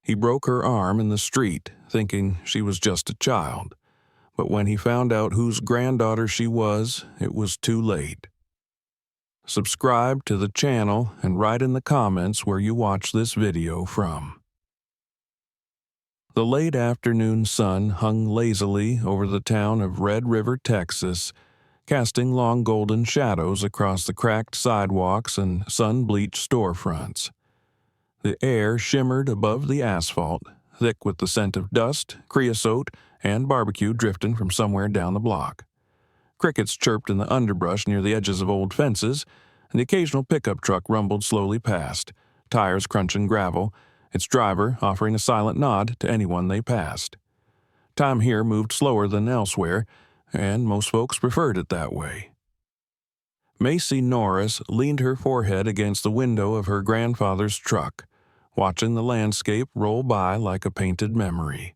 He broke her arm in the street, thinking she was just a child. But when he found out whose granddaughter she was, it was too late. Subscribe to the channel and write in the comments where you watch this video from. The late afternoon sun hung lazily over the town of Red River, Texas, casting long golden shadows across the cracked sidewalks and sun-bleached storefronts. The air shimmered above the asphalt, thick with the scent of dust, creosote, and barbecue drifting from somewhere down the block. Crickets chirped in the underbrush near the edges of old fences, and the occasional pickup truck rumbled slowly past, tires crunching gravel, its driver offering a silent nod to anyone they passed. Time here moved slower than elsewhere, and most folks preferred it that way. Macy Norris leaned her forehead against the window of her grandfather's truck, watching the landscape roll by like a painted memory.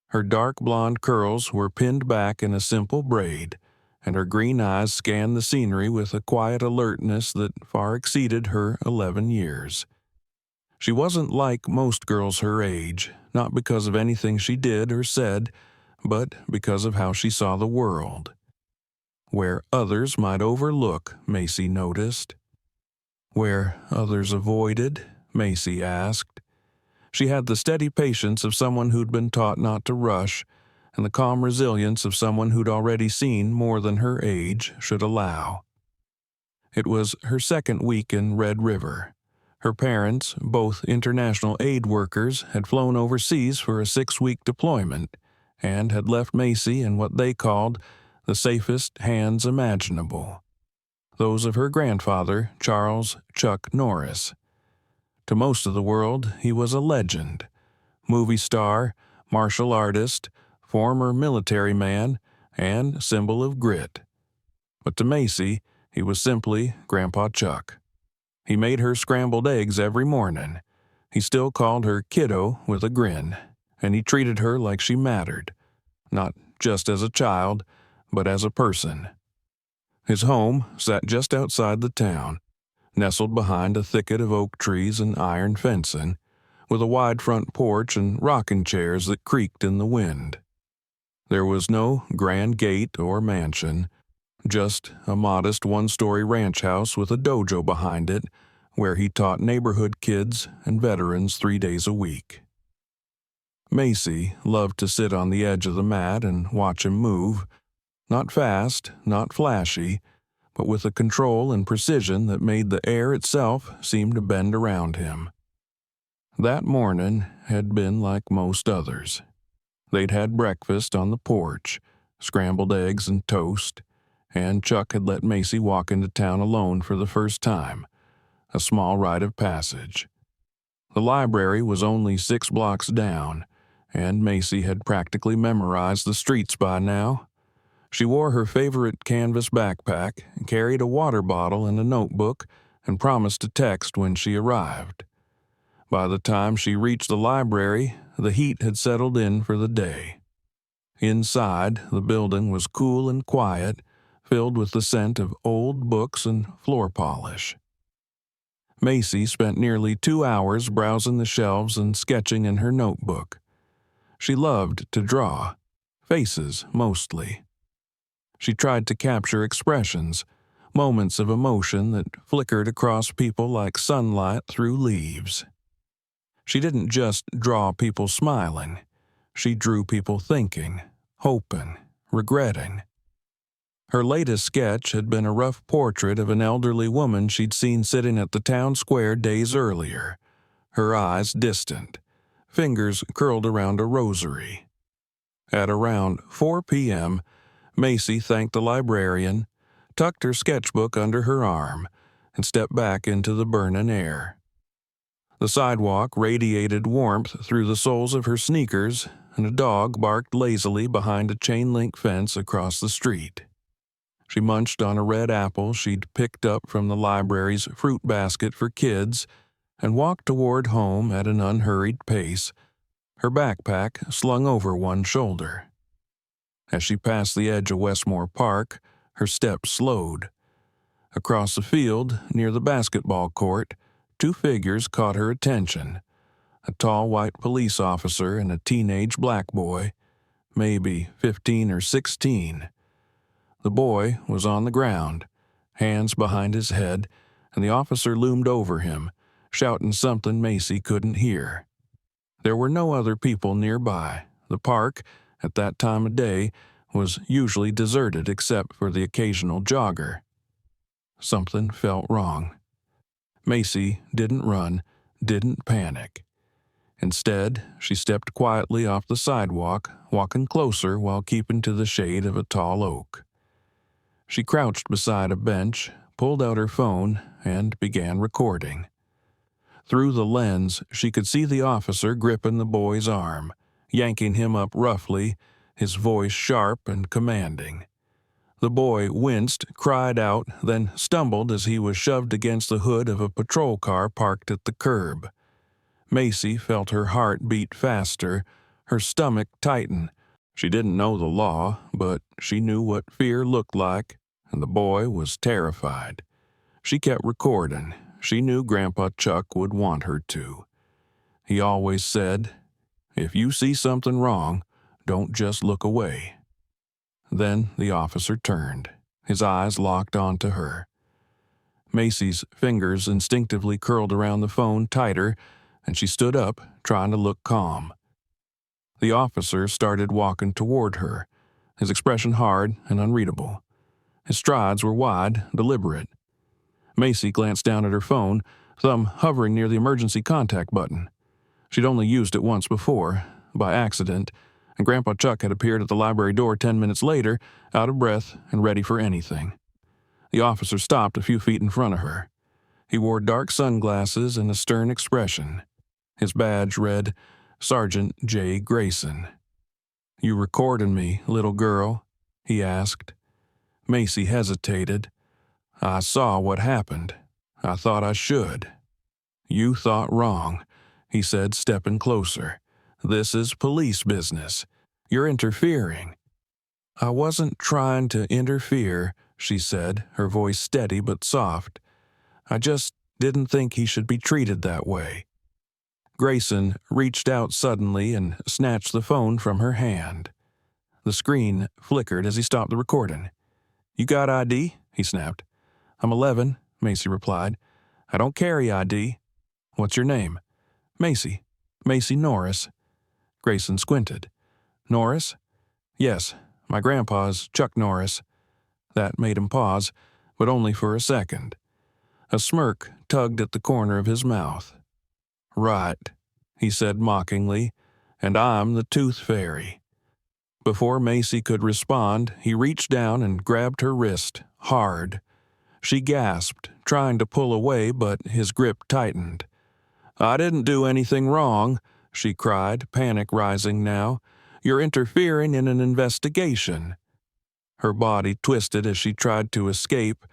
Her dark blonde curls were pinned back in a simple braid, and her green eyes scanned the scenery with a quiet alertness that far exceeded her 11 years. She wasn't like most girls her age, not because of anything she did or said, but because of how she saw the world. Where others might overlook, Macy noticed. Where others avoided, Macy asked. She had the steady patience of someone who'd been taught not to rush, and the calm resilience of someone who'd already seen more than her age should allow. It was her second week in Red River. Her parents, both international aid workers, had flown overseas for a 6-week deployment, and had left Macy in what they called the safest hands imaginable, those of her grandfather, Charles "Chuck" Norris. To most of the world, he was a legend, movie star, martial artist, former military man, and symbol of grit. But to Macy, he was simply Grandpa Chuck. He made her scrambled eggs every morning. He still called her kiddo with a grin, and he treated her like she mattered, not just as a child, but as a person. His home sat just outside the town, nestled behind a thicket of oak trees and iron fencing, with a wide front porch and rocking chairs that creaked in the wind. There was no grand gate or mansion, just a modest one-story ranch house with a dojo behind it, where he taught neighborhood kids and veterans 3 days a week. Macy loved to sit on the edge of the mat and watch him move, not fast, not flashy, but with a control and precision that made the air itself seem to bend around him. That morning had been like most others. They'd had breakfast on the porch, scrambled eggs and toast, and Chuck had let Macy walk into town alone for the first time, a small rite of passage. The library was only 6 blocks down, and Macy had practically memorized the streets by now. She wore her favorite canvas backpack, carried a water bottle and a notebook, and promised to text when she arrived. By the time she reached the library, the heat had settled in for the day. Inside, the building was cool and quiet, filled with the scent of old books and floor polish. Macy spent nearly 2 hours browsing the shelves and sketching in her notebook. She loved to draw, faces mostly. She tried to capture expressions, moments of emotion that flickered across people like sunlight through leaves. She didn't just draw people smiling. She drew people thinking, hoping, regretting. Her latest sketch had been a rough portrait of an elderly woman she'd seen sitting at the town square days earlier, her eyes distant, fingers curled around a rosary. At around 4 p.m., Macy thanked the librarian, tucked her sketchbook under her arm, and stepped back into the burning air. The sidewalk radiated warmth through the soles of her sneakers, and a dog barked lazily behind a chain-link fence across the street. She munched on a red apple she'd picked up from the library's fruit basket for kids and walked toward home at an unhurried pace, her backpack slung over one shoulder. As she passed the edge of Westmore Park, her steps slowed. Across the field, near the basketball court, 2 figures caught her attention, a tall white police officer and a teenage black boy, maybe 15 or 16. The boy was on the ground, hands behind his head, and the officer loomed over him, shouting something Macy couldn't hear. There were no other people nearby. The park, at that time of day, was usually deserted except for the occasional jogger. Something felt wrong. Macy didn't run, didn't panic. Instead, she stepped quietly off the sidewalk, walking closer while keeping to the shade of a tall oak. She crouched beside a bench, pulled out her phone, and began recording. Through the lens, she could see the officer gripping the boy's arm, yanking him up roughly, his voice sharp and commanding. The boy winced, cried out, then stumbled as he was shoved against the hood of a patrol car parked at the curb. Macy felt her heart beat faster, her stomach tighten. She didn't know the law, but she knew what fear looked like, and the boy was terrified. She kept recording. She knew Grandpa Chuck would want her to. He always said, "If you see something wrong, don't just look away." Then the officer turned, his eyes locked onto her. Macy's fingers instinctively curled around the phone tighter, and she stood up, trying to look calm. The officer started walking toward her, his expression hard and unreadable. His strides were wide, deliberate. Macy glanced down at her phone, thumb hovering near the emergency contact button. She'd only used it once before, by accident, and Grandpa Chuck had appeared at the library door 10 minutes later, out of breath and ready for anything. The officer stopped a few feet in front of her. He wore dark sunglasses and a stern expression. His badge read, Sergeant J. Grayson. "You recording me, little girl?" he asked. Macy hesitated. "I saw what happened. I thought I should." "You thought wrong," he said, stepping closer. "This is police business. You're interfering." "I wasn't trying to interfere," she said, her voice steady but soft. "I just didn't think he should be treated that way." Grayson reached out suddenly and snatched the phone from her hand. The screen flickered as he stopped the recording. "You got ID?" he snapped. "I'm 11, Macy replied. "I don't carry ID." "What's your name?" "Macy. Macy Norris." Grayson squinted. "Norris?" "Yes, my grandpa's Chuck Norris." That made him pause, but only for a second. A smirk tugged at the corner of his mouth. "Right," he said mockingly, "and I'm the Tooth Fairy." Before Macy could respond, he reached down and grabbed her wrist, hard. She gasped, trying to pull away, but his grip tightened. "I didn't do anything wrong," she cried, panic rising now. "You're interfering in an investigation." Her body twisted as she tried to escape,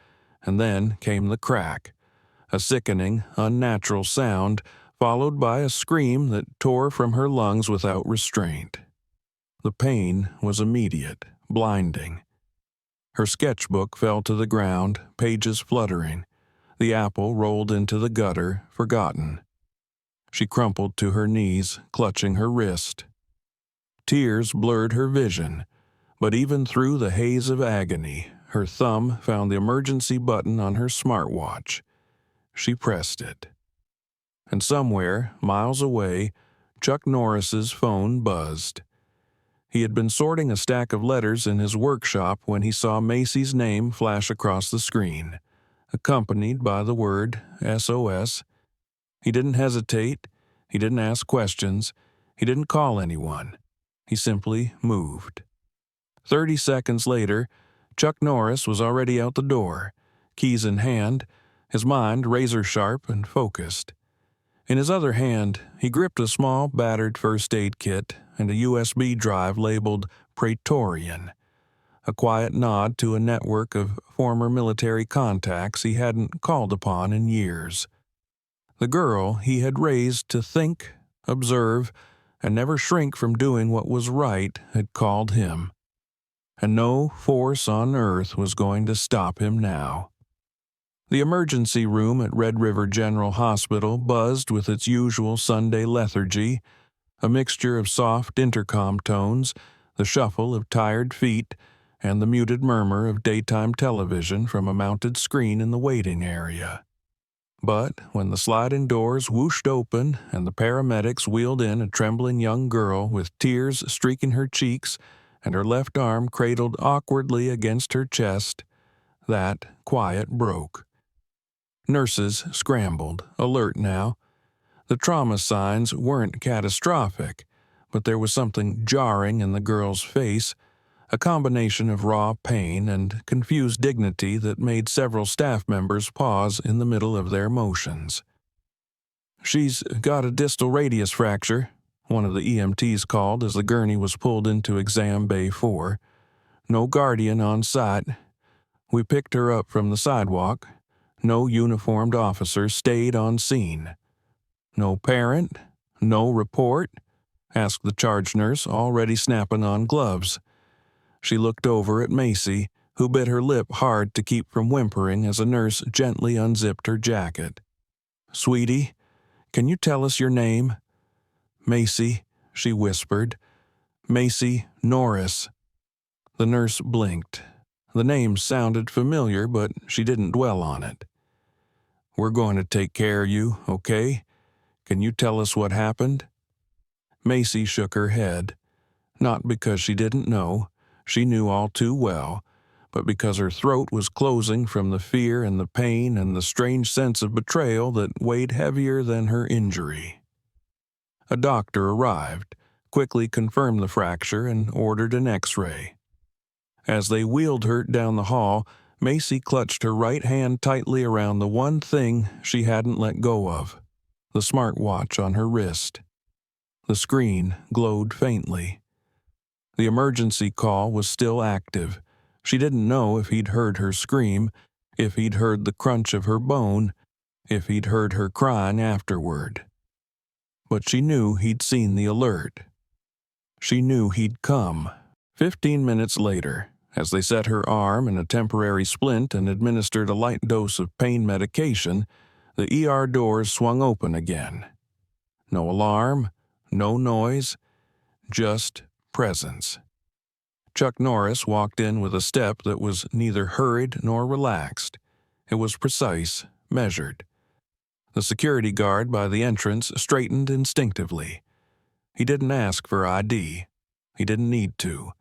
and then came the crack. A sickening, unnatural sound, followed by a scream that tore from her lungs without restraint. The pain was immediate, blinding. Her sketchbook fell to the ground, pages fluttering. The apple rolled into the gutter, forgotten. She crumpled to her knees, clutching her wrist. Tears blurred her vision, but even through the haze of agony, her thumb found the emergency button on her smartwatch. She pressed it. And somewhere, miles away, Chuck Norris's phone buzzed. He had been sorting a stack of letters in his workshop when he saw Macy's name flash across the screen, accompanied by the word SOS. He didn't hesitate. He didn't ask questions. He didn't call anyone. He simply moved. 30 seconds later, Chuck Norris was already out the door, keys in hand, his mind razor-sharp and focused. In his other hand, he gripped a small, battered first aid kit and a USB drive labeled Praetorian, a quiet nod to a network of former military contacts he hadn't called upon in years. The girl he had raised to think, observe, and never shrink from doing what was right had called him. And no force on earth was going to stop him now. The emergency room at Red River General Hospital buzzed with its usual Sunday lethargy, a mixture of soft intercom tones, the shuffle of tired feet, and the muted murmur of daytime television from a mounted screen in the waiting area. But when the sliding doors whooshed open and the paramedics wheeled in a trembling young girl with tears streaking her cheeks and her left arm cradled awkwardly against her chest, that quiet broke. Nurses scrambled, alert now. The trauma signs weren't catastrophic, but there was something jarring in the girl's face, a combination of raw pain and confused dignity that made several staff members pause in the middle of their motions. "She's got a distal radius fracture," one of the EMTs called as the gurney was pulled into exam bay 4. "No guardian on site. We picked her up from the sidewalk. No uniformed officer stayed on scene." "No parent? No report?" asked the charge nurse, already snapping on gloves. She looked over at Macy, who bit her lip hard to keep from whimpering as a nurse gently unzipped her jacket. "Sweetie, can you tell us your name?" "Macy," she whispered. "Macy Norris." The nurse blinked. The name sounded familiar, but she didn't dwell on it. "We're going to take care of you, okay? Can you tell us what happened?" Macy shook her head, not because she didn't know. She knew all too well, but because her throat was closing from the fear and the pain and the strange sense of betrayal that weighed heavier than her injury. A doctor arrived, quickly confirmed the fracture, and ordered an X-ray. As they wheeled her down the hall, Macy clutched her right hand tightly around the one thing she hadn't let go of, the smartwatch on her wrist. The screen glowed faintly. The emergency call was still active. She didn't know if he'd heard her scream, if he'd heard the crunch of her bone, if he'd heard her crying afterward. But she knew he'd seen the alert. She knew he'd come. 15 minutes later, as they set her arm in a temporary splint and administered a light dose of pain medication, the ER doors swung open again. No alarm, no noise, just presence. Chuck Norris walked in with a step that was neither hurried nor relaxed. It was precise, measured. The security guard by the entrance straightened instinctively. He didn't ask for ID. He didn't need to.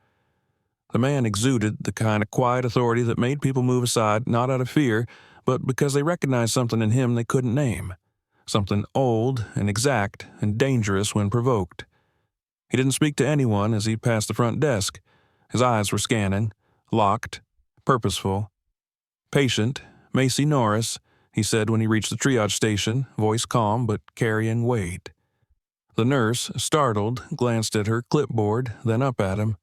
The man exuded the kind of quiet authority that made people move aside not out of fear, but because they recognized something in him they couldn't name. Something old and exact and dangerous when provoked. He didn't speak to anyone as he passed the front desk. His eyes were scanning, locked, purposeful. "Patient, Macy Norris," he said when he reached the triage station, voice calm but carrying weight. The nurse, startled, glanced at her clipboard, then up at him.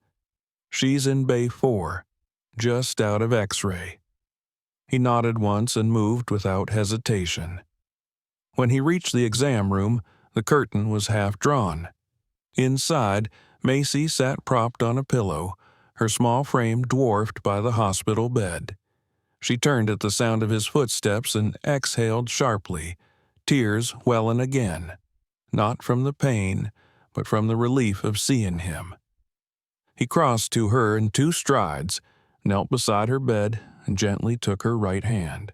"She's in Bay 4, just out of X-ray." He nodded once and moved without hesitation. When he reached the exam room, the curtain was half drawn. Inside, Macy sat propped on a pillow, her small frame dwarfed by the hospital bed. She turned at the sound of his footsteps and exhaled sharply, tears welling again, not from the pain, but from the relief of seeing him. He crossed to her in 2 strides, knelt beside her bed, and gently took her right hand.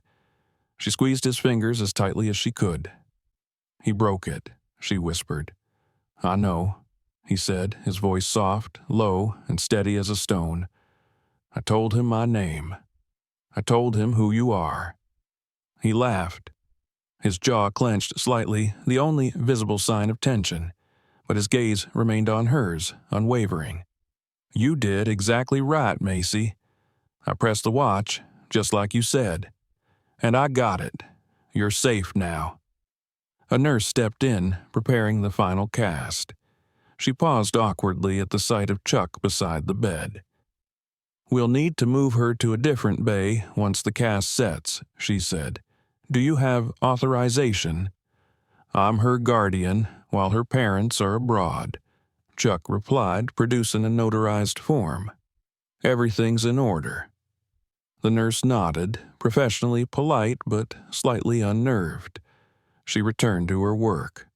She squeezed his fingers as tightly as she could. "He broke it," she whispered. "I know," he said, his voice soft, low, and steady as a stone. "I told him my name. I told him who you are." He laughed. His jaw clenched slightly, the only visible sign of tension, but his gaze remained on hers, unwavering. "You did exactly right, Macy. I pressed the watch, just like you said. And I got it. You're safe now." A nurse stepped in, preparing the final cast. She paused awkwardly at the sight of Chuck beside the bed. "We'll need to move her to a different bay once the cast sets," she said. "Do you have authorization?" "I'm her guardian, while her parents are abroad," Chuck replied, producing a notarized form. "Everything's in order." The nurse nodded, professionally polite but slightly unnerved. She returned to her work.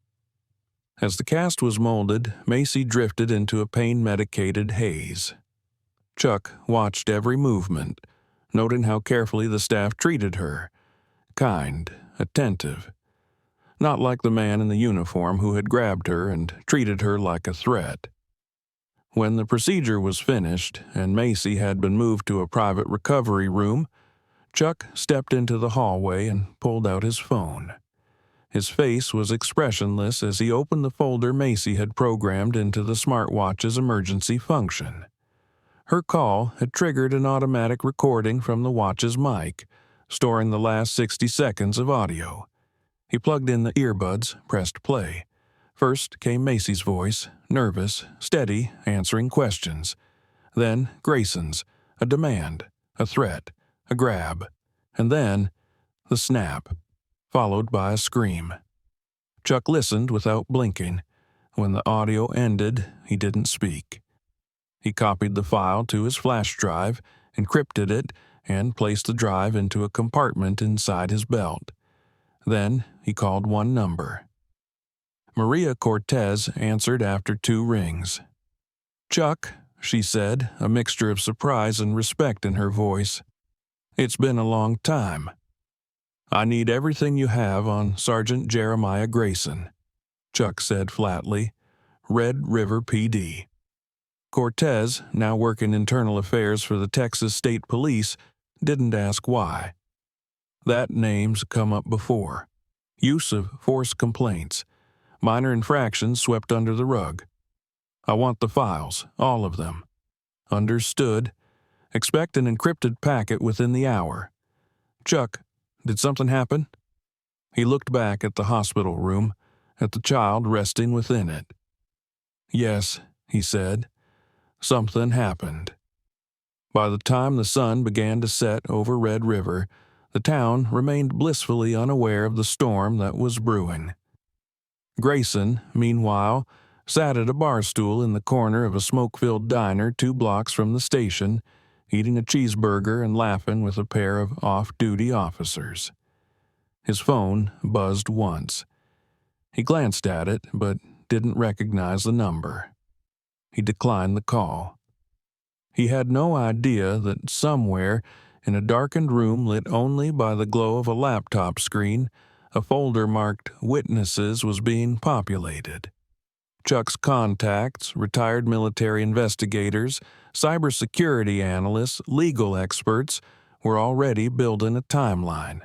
As the cast was molded, Macy drifted into a pain-medicated haze. Chuck watched every movement, noting how carefully the staff treated her. Kind, attentive. Not like the man in the uniform who had grabbed her and treated her like a threat. When the procedure was finished and Macy had been moved to a private recovery room, Chuck stepped into the hallway and pulled out his phone. His face was expressionless as he opened the folder Macy had programmed into the smartwatch's emergency function. Her call had triggered an automatic recording from the watch's mic, storing the last 60 seconds of audio. He plugged in the earbuds, pressed play. First came Macy's voice, nervous, steady, answering questions. Then Grayson's, a demand, a threat, a grab. And then the snap, followed by a scream. Chuck listened without blinking. When the audio ended, he didn't speak. He copied the file to his flash drive, encrypted it, and placed the drive into a compartment inside his belt. Then he called one number. Maria Cortez answered after 2 rings. "Chuck," she said, a mixture of surprise and respect in her voice. "It's been a long time. I need everything you have on Sergeant Jeremiah Grayson," Chuck said flatly. "Red River PD." Cortez, now working internal affairs for the Texas State Police, didn't ask why. That name's come up before. Use of force complaints. Minor infractions swept under the rug. I want the files, all of them. Understood. Expect an encrypted packet within the hour. Chuck, did something happen? He looked back at the hospital room, at the child resting within it. Yes, he said. Something happened. By the time the sun began to set over Red River, the town remained blissfully unaware of the storm that was brewing. Grayson, meanwhile, sat at a bar stool in the corner of a smoke-filled diner 2 blocks from the station, eating a cheeseburger and laughing with a pair of off-duty officers. His phone buzzed once. He glanced at it, but didn't recognize the number. He declined the call. He had no idea that somewhere, in a darkened room lit only by the glow of a laptop screen, a folder marked Witnesses was being populated. Chuck's contacts, retired military investigators, cybersecurity analysts, legal experts, were already building a timeline.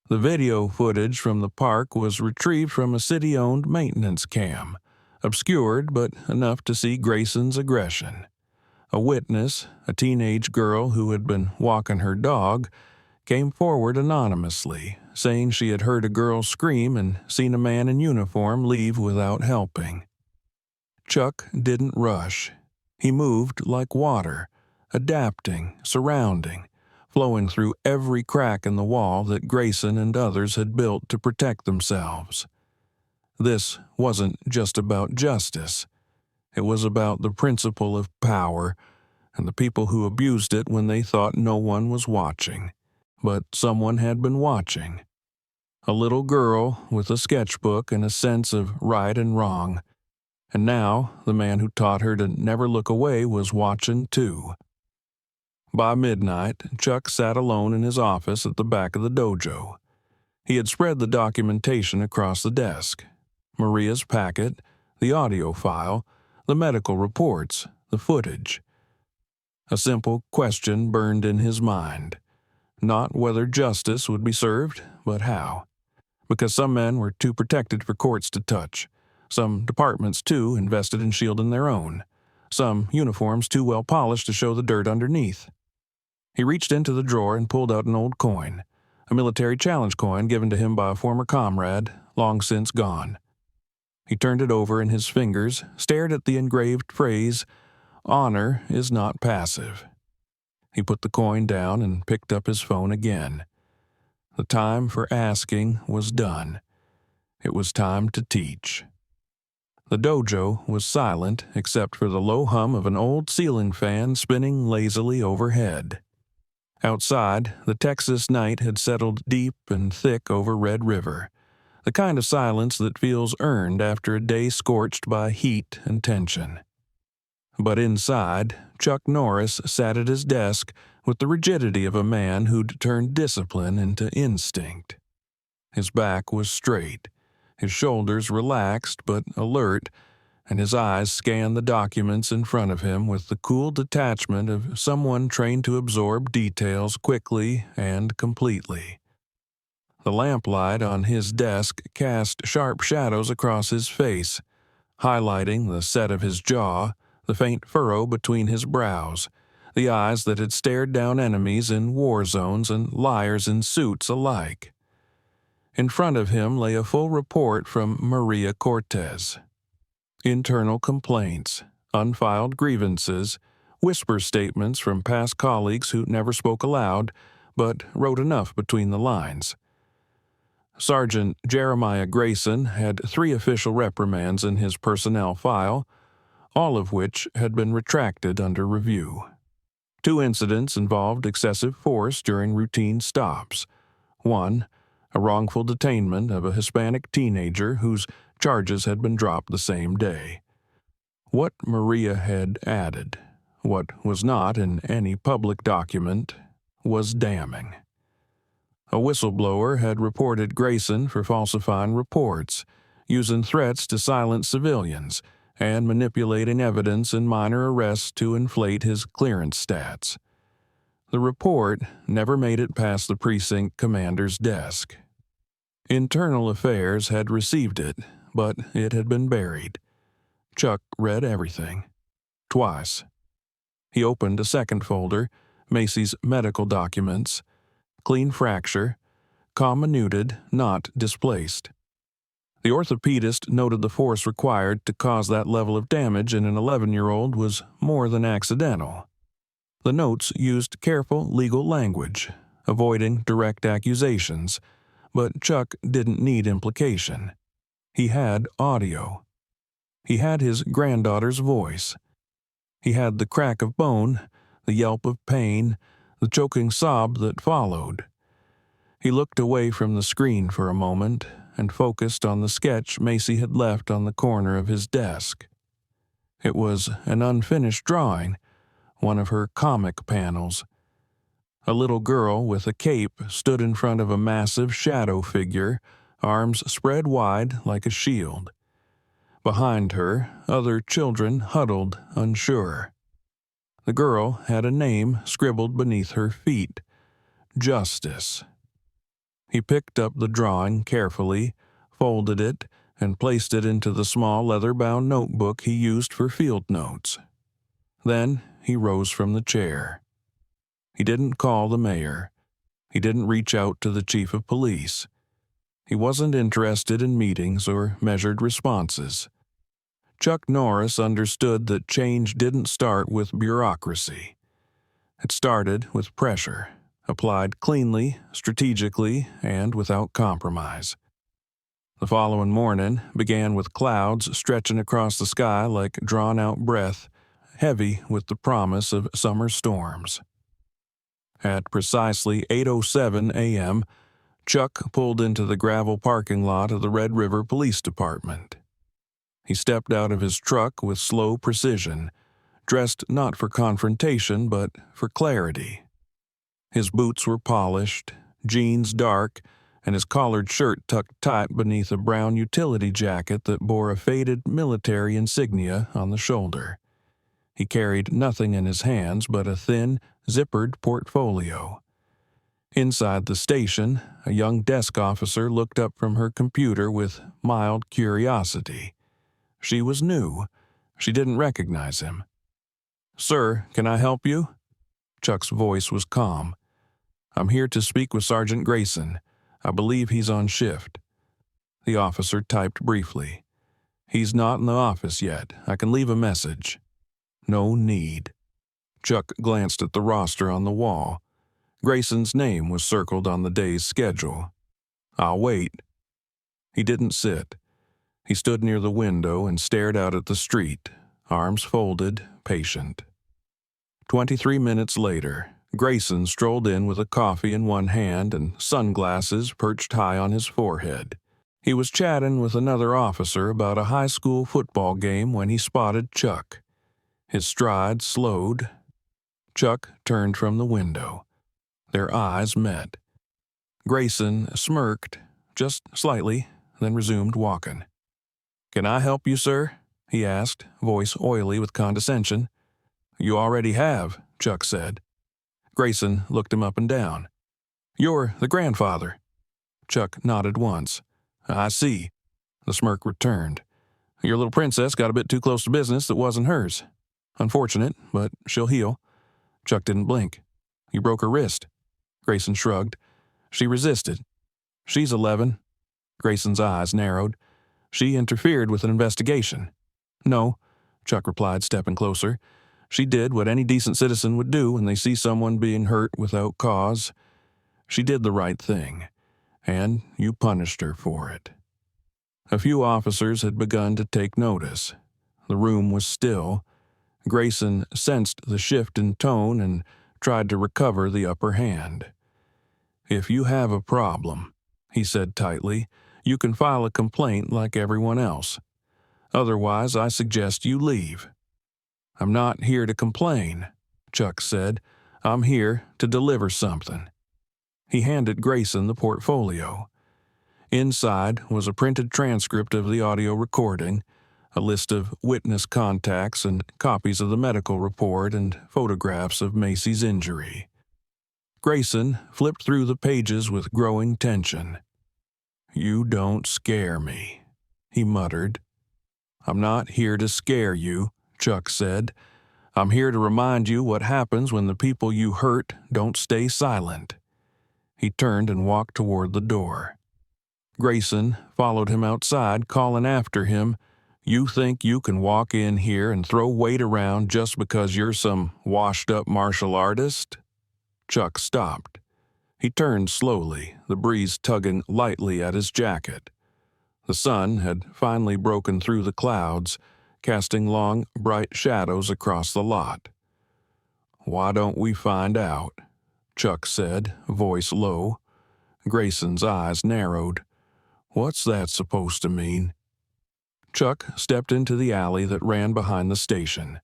The video footage from the park was retrieved from a city-owned maintenance cam, obscured but enough to see Grayson's aggression. A witness, a teenage girl who had been walking her dog, came forward anonymously, saying she had heard a girl scream and seen a man in uniform leave without helping. Chuck didn't rush. He moved like water, adapting, surrounding, flowing through every crack in the wall that Grayson and others had built to protect themselves. This wasn't just about justice. It was about the principle of power and the people who abused it when they thought no one was watching. But someone had been watching. A little girl with a sketchbook and a sense of right and wrong. And now the man who taught her to never look away was watching too. By midnight, Chuck sat alone in his office at the back of the dojo. He had spread the documentation across the desk. Maria's packet, the audio file, the medical reports, the footage. A simple question burned in his mind. Not whether justice would be served, but how. Because some men were too protected for courts to touch. Some departments too invested in shielding their own. Some uniforms too well polished to show the dirt underneath. He reached into the drawer and pulled out an old coin, a military challenge coin given to him by a former comrade, long since gone. He turned it over in his fingers, stared at the engraved phrase, "Honor is not passive." He put the coin down and picked up his phone again. The time for asking was done. It was time to teach. The dojo was silent except for the low hum of an old ceiling fan spinning lazily overhead. Outside, the Texas night had settled deep and thick over Red River, the kind of silence that feels earned after a day scorched by heat and tension. But inside, Chuck Norris sat at his desk with the rigidity of a man who'd turned discipline into instinct. His back was straight, his shoulders relaxed but alert, and his eyes scanned the documents in front of him with the cool detachment of someone trained to absorb details quickly and completely. The lamplight on his desk cast sharp shadows across his face, highlighting the set of his jaw, the faint furrow between his brows, the eyes that had stared down enemies in war zones and liars in suits alike. In front of him lay a full report from Maria Cortez. Internal complaints, unfiled grievances, whisper statements from past colleagues who never spoke aloud, but wrote enough between the lines. Sergeant Jeremiah Grayson had 3 official reprimands in his personnel file, all of which had been retracted under review. 2 incidents involved excessive force during routine stops. 1, a wrongful detainment of a Hispanic teenager whose charges had been dropped the same day. What Maria had added, what was not in any public document, was damning. A whistleblower had reported Grayson for falsifying reports, using threats to silence civilians, and manipulating evidence in minor arrests to inflate his clearance stats. The report never made it past the precinct commander's desk. Internal Affairs had received it, but it had been buried. Chuck read everything. Twice. He opened a second folder, Macy's medical documents. Clean fracture, comminuted, not displaced. The orthopedist noted the force required to cause that level of damage in an 11-year-old was more than accidental. The notes used careful legal language, avoiding direct accusations, but Chuck didn't need implication. He had audio. He had his granddaughter's voice. He had the crack of bone, the yelp of pain, the choking sob that followed. He looked away from the screen for a moment and focused on the sketch Macy had left on the corner of his desk. It was an unfinished drawing, one of her comic panels. A little girl with a cape stood in front of a massive shadow figure, arms spread wide like a shield. Behind her, other children huddled, unsure. The girl had a name scribbled beneath her feet, Justice. He picked up the drawing carefully, folded it, and placed it into the small leather-bound notebook he used for field notes. Then he rose from the chair. He didn't call the mayor. He didn't reach out to the chief of police. He wasn't interested in meetings or measured responses. Chuck Norris understood that change didn't start with bureaucracy. It started with pressure, applied cleanly, strategically, and without compromise. The following morning began with clouds stretching across the sky like drawn-out breath, heavy with the promise of summer storms. At precisely 8:07 a.m., Chuck pulled into the gravel parking lot of the Red River Police Department. He stepped out of his truck with slow precision, dressed not for confrontation but for clarity. His boots were polished, jeans dark, and his collared shirt tucked tight beneath a brown utility jacket that bore a faded military insignia on the shoulder. He carried nothing in his hands but a thin, zippered portfolio. Inside the station, a young desk officer looked up from her computer with mild curiosity. She was new. She didn't recognize him. "Sir, can I help you?" Chuck's voice was calm. "I'm here to speak with Sergeant Grayson. I believe he's on shift." The officer typed briefly. "He's not in the office yet. I can leave a message." "No need." Chuck glanced at the roster on the wall. Grayson's name was circled on the day's schedule. "I'll wait." He didn't sit. He stood near the window and stared out at the street, arms folded, patient. 23 minutes later, Grayson strolled in with a coffee in one hand and sunglasses perched high on his forehead. He was chatting with another officer about a high school football game when he spotted Chuck. His stride slowed. Chuck turned from the window. Their eyes met. Grayson smirked, just slightly, then resumed walking. "Can I help you, sir?" he asked, voice oily with condescension. "You already have," Chuck said. Grayson looked him up and down. "You're the grandfather." Chuck nodded once. "I see." The smirk returned. "Your little princess got a bit too close to business that wasn't hers. Unfortunate, but she'll heal." Chuck didn't blink. "You broke her wrist." Grayson shrugged. "She resisted." "She's 11. Grayson's eyes narrowed. "She interfered with an investigation." "No," Chuck replied, stepping closer. "She did what any decent citizen would do when they see someone being hurt without cause. She did the right thing, and you punished her for it." A few officers had begun to take notice. The room was still. Grayson sensed the shift in tone and tried to recover the upper hand. "If you have a problem," he said tightly, "you can file a complaint like everyone else. Otherwise, I suggest you leave." "I'm not here to complain," Chuck said. "I'm here to deliver something." He handed Grayson the portfolio. Inside was a printed transcript of the audio recording, a list of witness contacts and copies of the medical report and photographs of Macy's injury. Grayson flipped through the pages with growing tension. "You don't scare me," he muttered. "I'm not here to scare you," Chuck said. "I'm here to remind you what happens when the people you hurt don't stay silent." He turned and walked toward the door. Grayson followed him outside, calling after him, "You think you can walk in here and throw weight around just because you're some washed-up martial artist?" Chuck stopped. He turned slowly, the breeze tugging lightly at his jacket. The sun had finally broken through the clouds, casting long, bright shadows across the lot. "Why don't we find out?" Chuck said, voice low. Grayson's eyes narrowed. "What's that supposed to mean?" Chuck stepped into the alley that ran behind the station.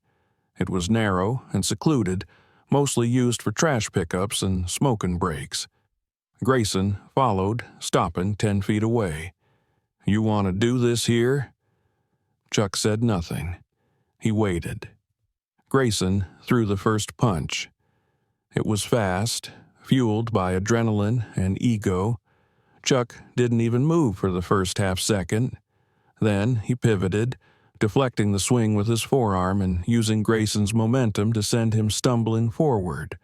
It was narrow and secluded, mostly used for trash pickups and smoking breaks. Grayson followed, stopping 10 feet away. "You want to do this here?" Chuck said nothing. He waited. Grayson threw the first punch. It was fast, fueled by adrenaline and ego. Chuck didn't even move for the first half-second. Then he pivoted, deflecting the swing with his forearm and using Grayson's momentum to send him stumbling forward.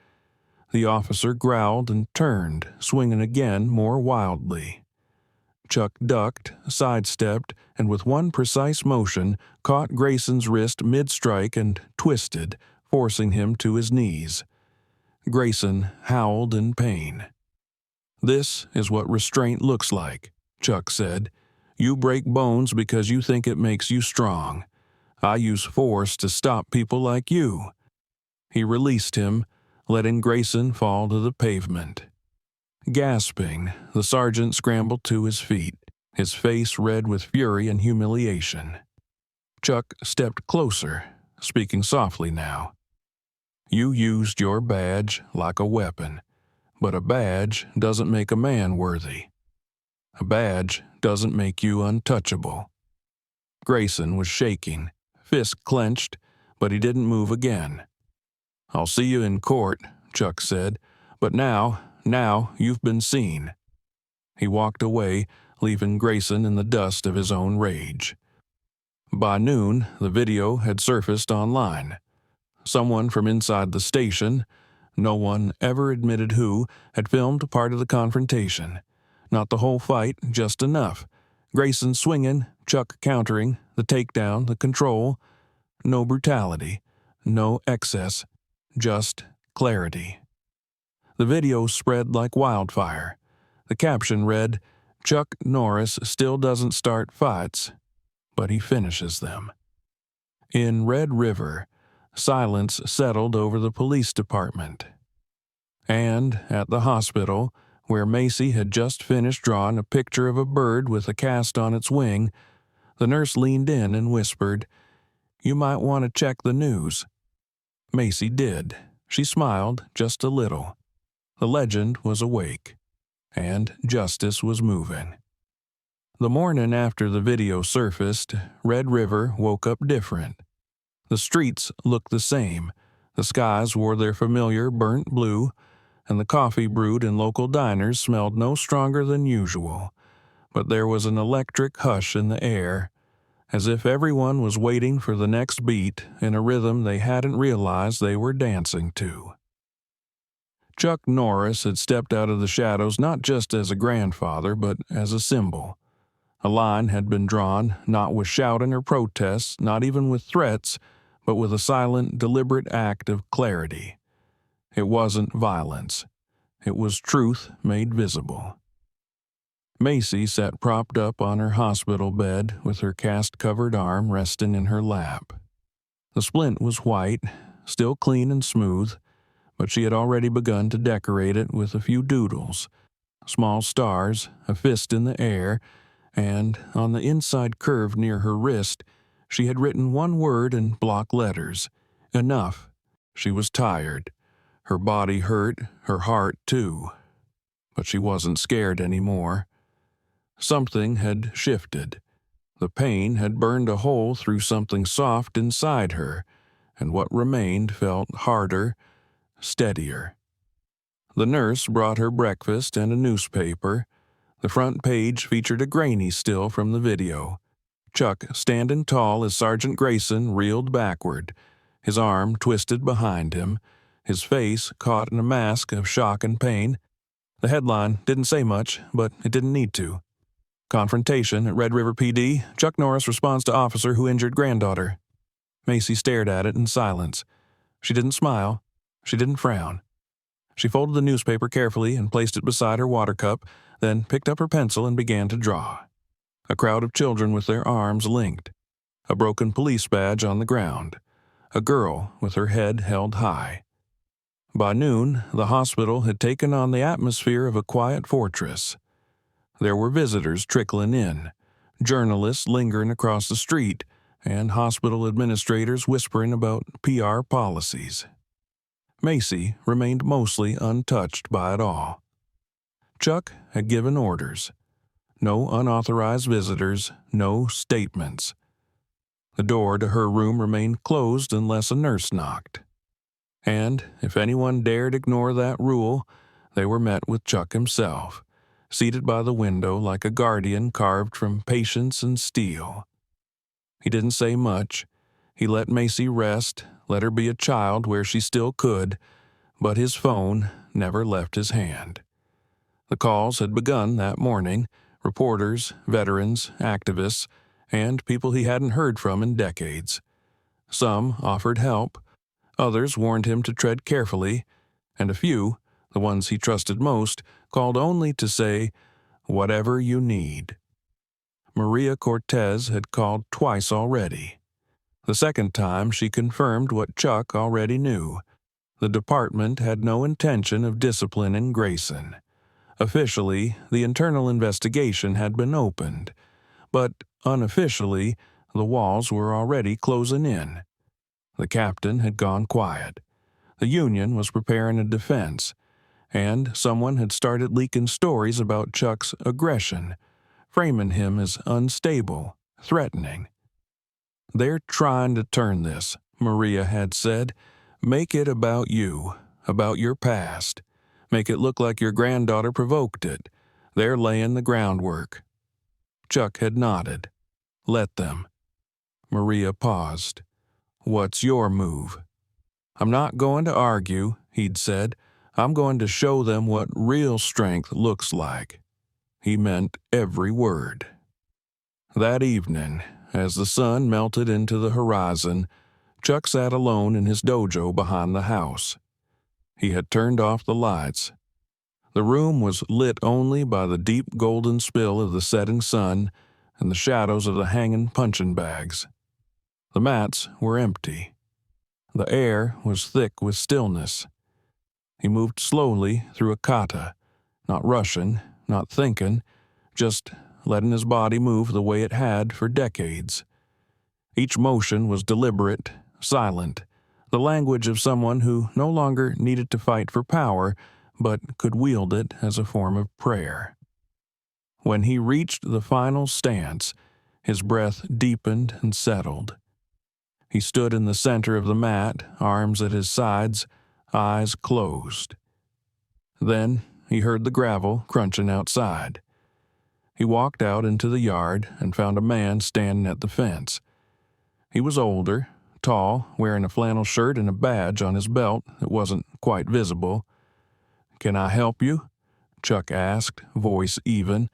The officer growled and turned, swinging again more wildly. Chuck ducked, sidestepped, and with one precise motion caught Grayson's wrist mid-strike and twisted, forcing him to his knees. Grayson howled in pain. "This is what restraint looks like," Chuck said. "You break bones because you think it makes you strong. I use force to stop people like you." He released him, letting Grayson fall to the pavement. Gasping, the sergeant scrambled to his feet, his face red with fury and humiliation. Chuck stepped closer, speaking softly now. "You used your badge like a weapon, but a badge doesn't make a man worthy. A badge doesn't make you untouchable." Grayson was shaking, fist clenched, but he didn't move again. "I'll see you in court," Chuck said, "but now you've been seen." He walked away, leaving Grayson in the dust of his own rage. By noon, the video had surfaced online. Someone from inside the station, no one ever admitted who, had filmed part of the confrontation. Not the whole fight, just enough. Grayson swinging, Chuck countering, the takedown, the control. No brutality, no excess, just clarity. The video spread like wildfire. The caption read, "Chuck Norris still doesn't start fights, but he finishes them." In Red River, silence settled over the police department. And at the hospital, where Macy had just finished drawing a picture of a bird with a cast on its wing, the nurse leaned in and whispered, "You might want to check the news." Macy did. She smiled just a little. The legend was awake, and justice was moving. The morning after the video surfaced, Red River woke up different. The streets looked the same, the skies wore their familiar burnt blue, and the coffee brewed in local diners smelled no stronger than usual. But there was an electric hush in the air, as if everyone was waiting for the next beat in a rhythm they hadn't realized they were dancing to. Chuck Norris had stepped out of the shadows not just as a grandfather, but as a symbol. A line had been drawn, not with shouting or protests, not even with threats, but with a silent, deliberate act of clarity. It wasn't violence. It was truth made visible. Macy sat propped up on her hospital bed with her cast-covered arm resting in her lap. The splint was white, still clean and smooth, but she had already begun to decorate it with a few doodles, small stars, a fist in the air, and on the inside curve near her wrist, she had written one word in block letters, "Enough." She was tired. Her body hurt, her heart too. But she wasn't scared anymore. Something had shifted. The pain had burned a hole through something soft inside her, and what remained felt harder, steadier. The nurse brought her breakfast and a newspaper. The front page featured a grainy still from the video. Chuck standing tall as Sergeant Grayson reeled backward, his arm twisted behind him, his face caught in a mask of shock and pain. The headline didn't say much, but it didn't need to. Confrontation at Red River PD. Chuck Norris responds to officer who injured granddaughter. Macy stared at it in silence. She didn't smile. She didn't frown. She folded the newspaper carefully and placed it beside her water cup, then picked up her pencil and began to draw. A crowd of children with their arms linked. A broken police badge on the ground. A girl with her head held high. By noon, the hospital had taken on the atmosphere of a quiet fortress. There were visitors trickling in, journalists lingering across the street, and hospital administrators whispering about PR policies. Macy remained mostly untouched by it all. Chuck had given orders. No unauthorized visitors, no statements. The door to her room remained closed unless a nurse knocked. And if anyone dared ignore that rule, they were met with Chuck himself, seated by the window like a guardian carved from patience and steel. He didn't say much. He let Macy rest, let her be a child where she still could, but his phone never left his hand. The calls had begun that morning, reporters, veterans, activists, and people he hadn't heard from in decades. Some offered help, others warned him to tread carefully, and a few, the ones he trusted most, called only to say, "Whatever you need." Maria Cortez had called twice already. The second time she confirmed what Chuck already knew. The department had no intention of disciplining Grayson. Officially, the internal investigation had been opened, but unofficially, the walls were already closing in. The captain had gone quiet. The Union was preparing a defense, and someone had started leaking stories about Chuck's aggression, framing him as unstable, threatening. "They're trying to turn this," Maria had said. "Make it about you, about your past. Make it look like your granddaughter provoked it. They're laying the groundwork." Chuck had nodded. "Let them." Maria paused. "What's your move?" "I'm not going to argue," he'd said. "I'm going to show them what real strength looks like." He meant every word. That evening, as the sun melted into the horizon, Chuck sat alone in his dojo behind the house. He had turned off the lights. The room was lit only by the deep golden spill of the setting sun and the shadows of the hanging punching bags. The mats were empty. The air was thick with stillness. He moved slowly through a kata, not rushing, not thinking, just letting his body move the way it had for decades. Each motion was deliberate, silent, the language of someone who no longer needed to fight for power, but could wield it as a form of prayer. When he reached the final stance, his breath deepened and settled. He stood in the center of the mat, arms at his sides, eyes closed. Then he heard the gravel crunching outside. He walked out into the yard and found a man standing at the fence. He was older, tall, wearing a flannel shirt and a badge on his belt that wasn't quite visible. "Can I help you?" Chuck asked, voice even.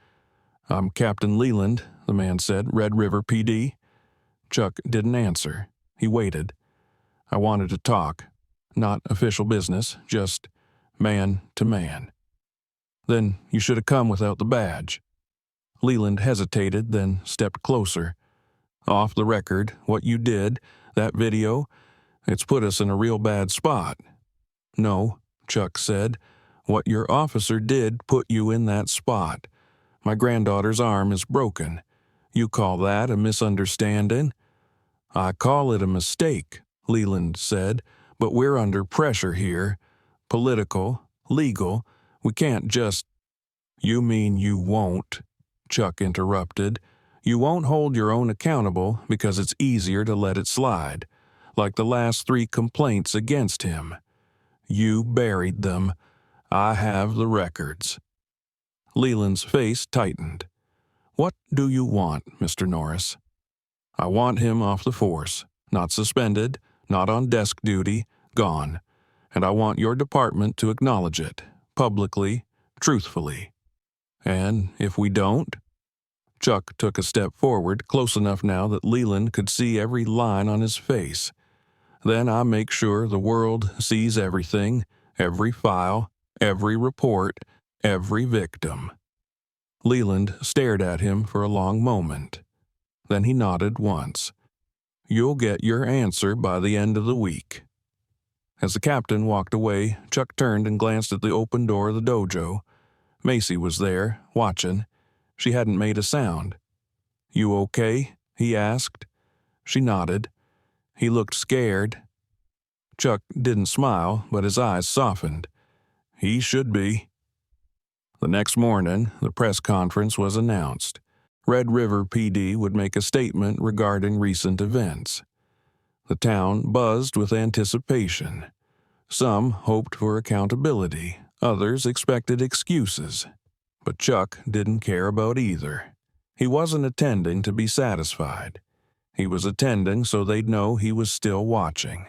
"I'm Captain Leland," the man said, "Red River PD." Chuck didn't answer. He waited. "I wanted to talk. Not official business, just man to man." "Then you should have come without the badge." Leland hesitated, then stepped closer. "Off the record, what you did, that video, it's put us in a real bad spot." "No," Chuck said. "What your officer did put you in that spot. My granddaughter's arm is broken. You call that a misunderstanding?" "I call it a mistake," Leland said, "but we're under pressure here. Political, legal. We can't just—" "You mean you won't?" Chuck interrupted. "You won't hold your own accountable because it's easier to let it slide, like the last 3 complaints against him. You buried them. I have the records." Leland's face tightened. "What do you want, Mr. Norris?" "I want him off the force, not suspended, not on desk duty, gone. And I want your department to acknowledge it, publicly, truthfully. And if we don't?" Chuck took a step forward, close enough now that Leland could see every line on his face. "Then I make sure the world sees everything, every file, every report, every victim." Leland stared at him for a long moment. Then he nodded once. "You'll get your answer by the end of the week." As the captain walked away, Chuck turned and glanced at the open door of the dojo. Macy was there, watching. She hadn't made a sound. "You okay?" he asked. She nodded. He looked scared. Chuck didn't smile, but his eyes softened. "He should be." The next morning, the press conference was announced. Red River PD would make a statement regarding recent events. The town buzzed with anticipation. Some hoped for accountability, others expected excuses. But Chuck didn't care about either. He wasn't attending to be satisfied. He was attending so they'd know he was still watching.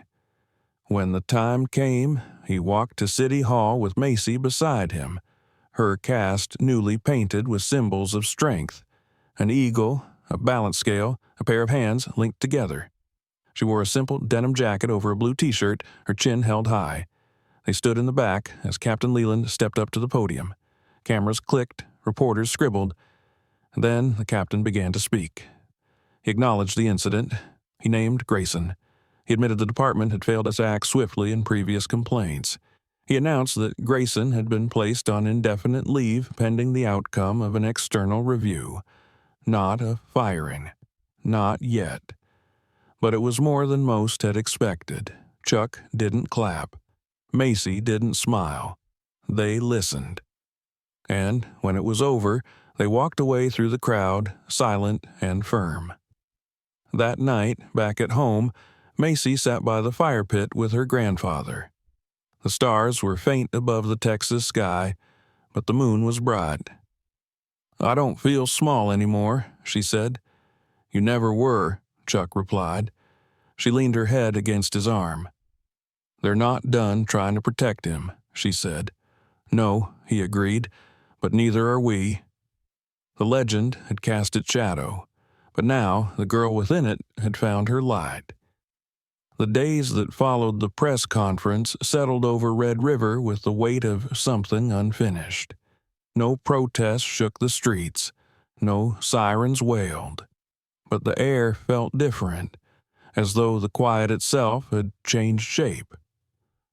When the time came, he walked to City Hall with Macy beside him, her cast newly painted with symbols of strength. An eagle, a balance scale, a pair of hands linked together. She wore a simple denim jacket over a blue t-shirt, her chin held high. They stood in the back as Captain Leland stepped up to the podium. Cameras clicked, reporters scribbled. Then the captain began to speak. He acknowledged the incident. He named Grayson. He admitted the department had failed to act swiftly in previous complaints. He announced that Grayson had been placed on indefinite leave pending the outcome of an external review. Not a firing. Not yet. But it was more than most had expected. Chuck didn't clap. Macy didn't smile. They listened. And when it was over, they walked away through the crowd, silent and firm. That night, back at home, Macy sat by the fire pit with her grandfather. The stars were faint above the Texas sky, but the moon was bright. "I don't feel small anymore," she said. "You never were," Chuck replied. She leaned her head against his arm. "They're not done trying to protect him," she said. "No," he agreed, "but neither are we." The legend had cast its shadow, but now the girl within it had found her light. The days that followed the press conference settled over Red River with the weight of something unfinished. No protests shook the streets, no sirens wailed, but the air felt different, as though the quiet itself had changed shape.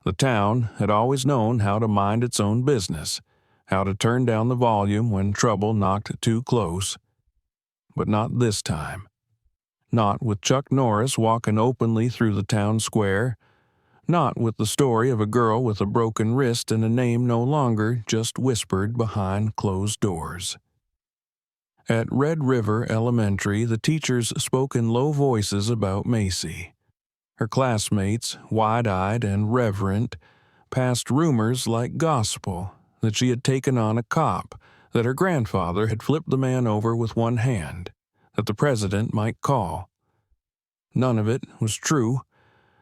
The town had always known how to mind its own business, how to turn down the volume when trouble knocked too close. But not this time. Not with Chuck Norris walking openly through the town square. Not with the story of a girl with a broken wrist and a name no longer just whispered behind closed doors. At Red River Elementary, the teachers spoke in low voices about Macy. Her classmates, wide-eyed and reverent, passed rumors like gospel that she had taken on a cop, that her grandfather had flipped the man over with one hand, that the president might call. None of it was true,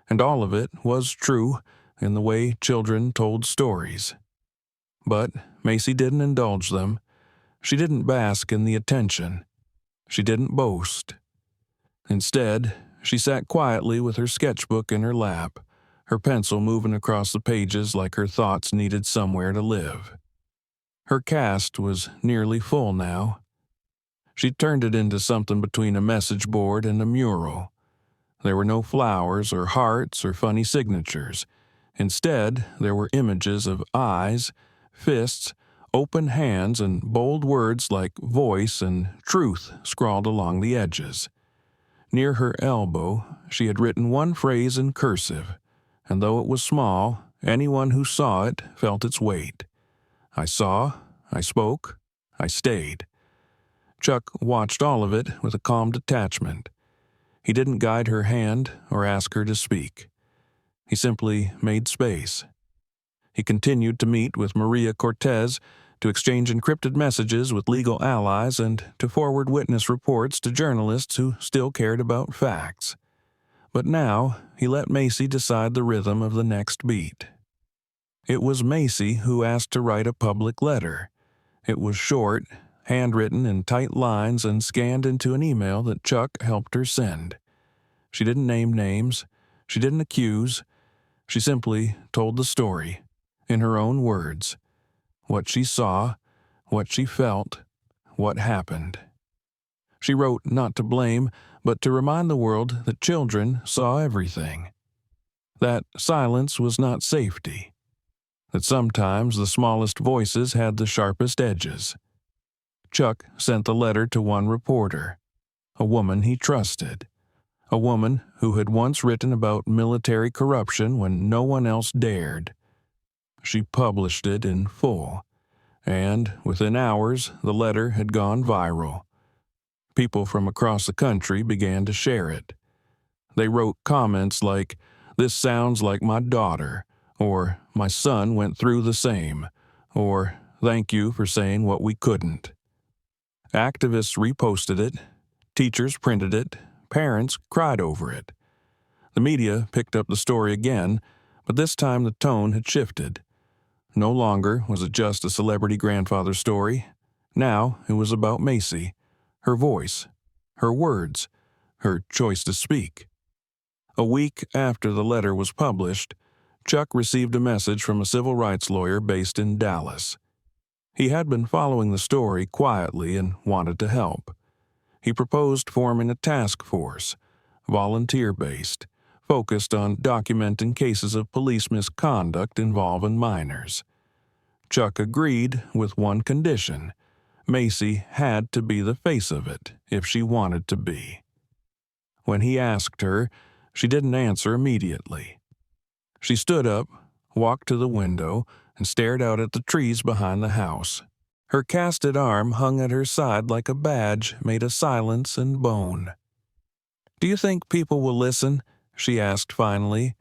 and all of it was true in the way children told stories. But Macy didn't indulge them. She didn't bask in the attention. She didn't boast. Instead, she sat quietly with her sketchbook in her lap, her pencil moving across the pages like her thoughts needed somewhere to live. Her cast was nearly full now. She turned it into something between a message board and a mural. There were no flowers or hearts or funny signatures. Instead, there were images of eyes, fists, open hands, and bold words like voice and truth scrawled along the edges. Near her elbow, she had written one phrase in cursive, and though it was small, anyone who saw it felt its weight. I saw, I spoke, I stayed. Chuck watched all of it with a calm detachment. He didn't guide her hand or ask her to speak. He simply made space. He continued to meet with Maria Cortez, to exchange encrypted messages with legal allies, and to forward witness reports to journalists who still cared about facts. But now he let Macy decide the rhythm of the next beat. It was Macy who asked to write a public letter. It was short, handwritten in tight lines and scanned into an email that Chuck helped her send. She didn't name names. She didn't accuse. She simply told the story, in her own words. What she saw, what she felt, what happened. She wrote not to blame, but to remind the world that children saw everything. That silence was not safety. That sometimes the smallest voices had the sharpest edges. Chuck sent the letter to one reporter, a woman he trusted, a woman who had once written about military corruption when no one else dared. She published it in full, and within hours the letter had gone viral. People from across the country began to share it. They wrote comments like, "This sounds like my daughter," or "My son went through the same," or "Thank you for saying what we couldn't." Activists reposted it, teachers printed it, parents cried over it. The media picked up the story again, but this time the tone had shifted. No longer was it just a celebrity grandfather story. Now it was about Macy, her voice, her words, her choice to speak. A week after the letter was published, Chuck received a message from a civil rights lawyer based in Dallas. He had been following the story quietly and wanted to help. He proposed forming a task force, volunteer-based, focused on documenting cases of police misconduct involving minors. Chuck agreed with one condition. Macy had to be the face of it if she wanted to be. When he asked her, she didn't answer immediately. She stood up, walked to the window, and stared out at the trees behind the house. Her casted arm hung at her side like a badge made of silence and bone. "Do you think people will listen?" she asked finally.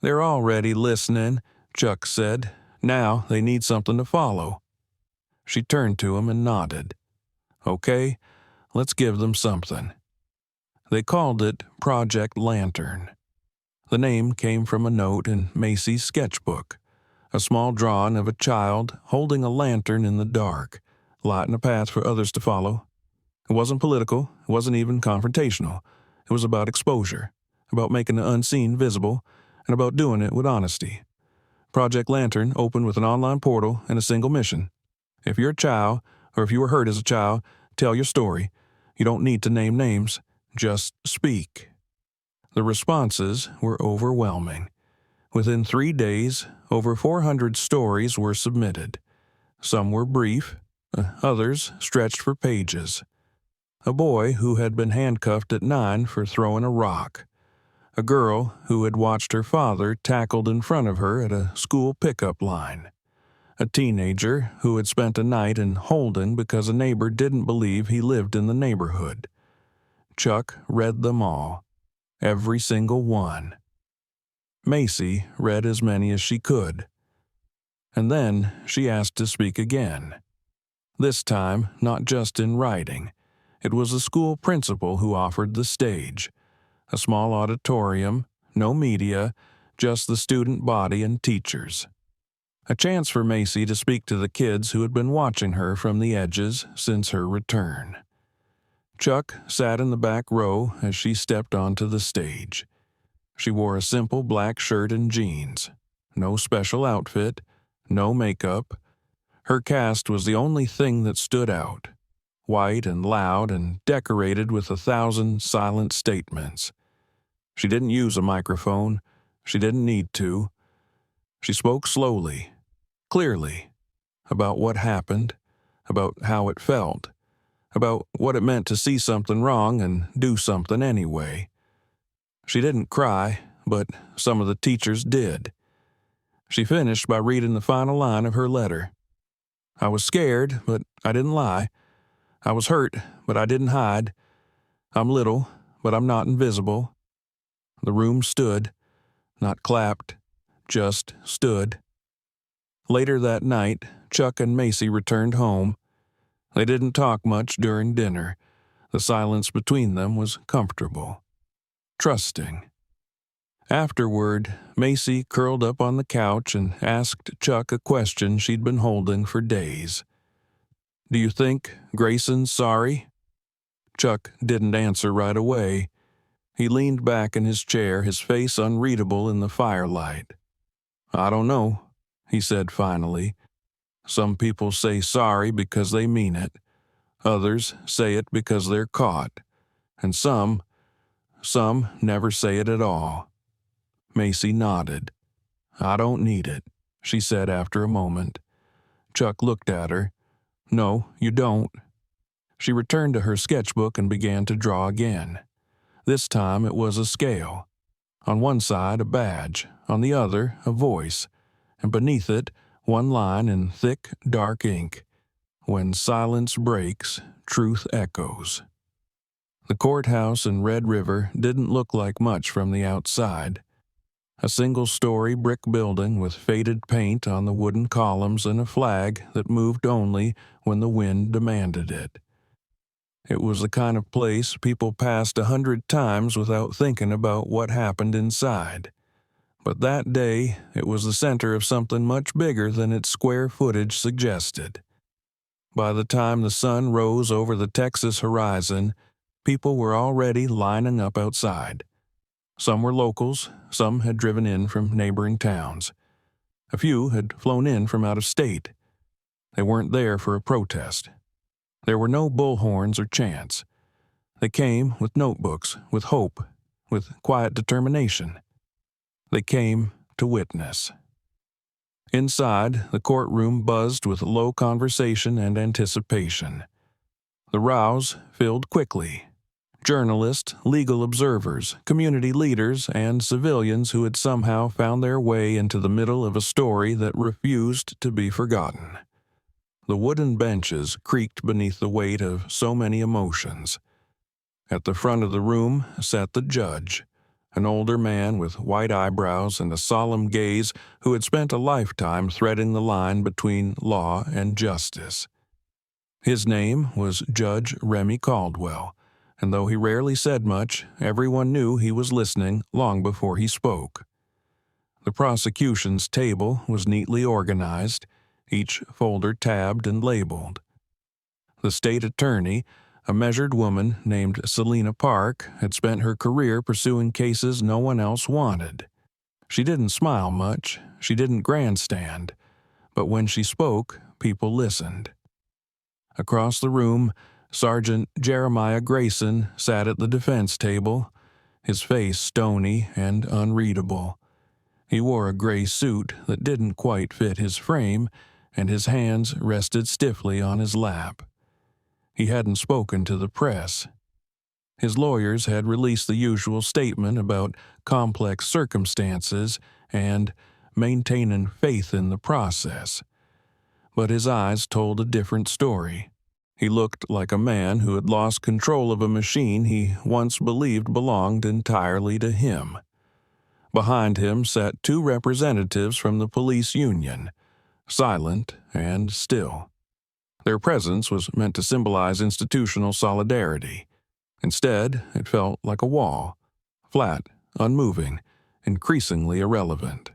"They're already listening," Chuck said. "Now they need something to follow." She turned to him and nodded. "Okay, let's give them something." They called it Project Lantern. The name came from a note in Macy's sketchbook, a small drawing of a child holding a lantern in the dark, lighting a path for others to follow. It wasn't political, it wasn't even confrontational. It was about exposure, about making the unseen visible, and about doing it with honesty. Project Lantern opened with an online portal and a single mission. If you're a child, or if you were hurt as a child, tell your story. You don't need to name names, just speak. The responses were overwhelming. Within 3 days, over 400 stories were submitted. Some were brief, others stretched for pages. A boy who had been handcuffed at 9 for throwing a rock. A girl who had watched her father tackled in front of her at a school pickup line. A teenager who had spent a night in Holden because a neighbor didn't believe he lived in the neighborhood. Chuck read them all, every single one. Macy read as many as she could. And then she asked to speak again. This time, not just in writing. It was the school principal who offered the stage. A small auditorium, no media, just the student body and teachers. A chance for Macy to speak to the kids who had been watching her from the edges since her return. Chuck sat in the back row as she stepped onto the stage. She wore a simple black shirt and jeans. No special outfit, no makeup. Her cast was the only thing that stood out. White and loud and decorated with 1,000 silent statements. She didn't use a microphone. She didn't need to. She spoke slowly, clearly, about what happened, about how it felt, about what it meant to see something wrong and do something anyway. She didn't cry, but some of the teachers did. She finished by reading the final line of her letter. I was scared, but I didn't lie. I was hurt, but I didn't hide. I'm little, but I'm not invisible. The room stood, not clapped, just stood. Later that night, Chuck and Macy returned home. They didn't talk much during dinner. The silence between them was comfortable, trusting. Afterward, Macy curled up on the couch and asked Chuck a question she'd been holding for days. Do you think Grayson's sorry? Chuck didn't answer right away. He leaned back in his chair, his face unreadable in the firelight. I don't know, he said finally. Some people say sorry because they mean it. Others say it because they're caught. And some never say it at all. Macy nodded. I don't need it, she said after a moment. Chuck looked at her. No, you don't. She returned to her sketchbook and began to draw again. This time it was a scale. On one side a badge, on the other a voice, and beneath it one line in thick, dark ink. When silence breaks, truth echoes. The courthouse in Red River didn't look like much from the outside. A single-story brick building with faded paint on the wooden columns and a flag that moved only when the wind demanded it. It was the kind of place people passed 100 times without thinking about what happened inside. But that day, it was the center of something much bigger than its square footage suggested. By the time the sun rose over the Texas horizon, people were already lining up outside. Some were locals, some had driven in from neighboring towns. A few had flown in from out of state. They weren't there for a protest. There were no bullhorns or chants. They came with notebooks, with hope, with quiet determination. They came to witness. Inside, the courtroom buzzed with low conversation and anticipation. The rows filled quickly. Journalists, legal observers, community leaders, and civilians who had somehow found their way into the middle of a story that refused to be forgotten. The wooden benches creaked beneath the weight of so many emotions. At the front of the room sat the judge, an older man with white eyebrows and a solemn gaze who had spent a lifetime threading the line between law and justice. His name was Judge Remy Caldwell, and though he rarely said much, everyone knew he was listening long before he spoke. The prosecution's table was neatly organized, each folder tabbed and labeled. The state attorney, a measured woman named Selena Park, had spent her career pursuing cases no one else wanted. She didn't smile much, she didn't grandstand, but when she spoke, people listened. Across the room, Sergeant Jeremiah Grayson sat at the defense table, his face stony and unreadable. He wore a gray suit that didn't quite fit his frame, and his hands rested stiffly on his lap. He hadn't spoken to the press. His lawyers had released the usual statement about complex circumstances and maintaining faith in the process. But his eyes told a different story. He looked like a man who had lost control of a machine he once believed belonged entirely to him. Behind him sat two representatives from the police union, silent and still. Their presence was meant to symbolize institutional solidarity. Instead, it felt like a wall, flat, unmoving, increasingly irrelevant.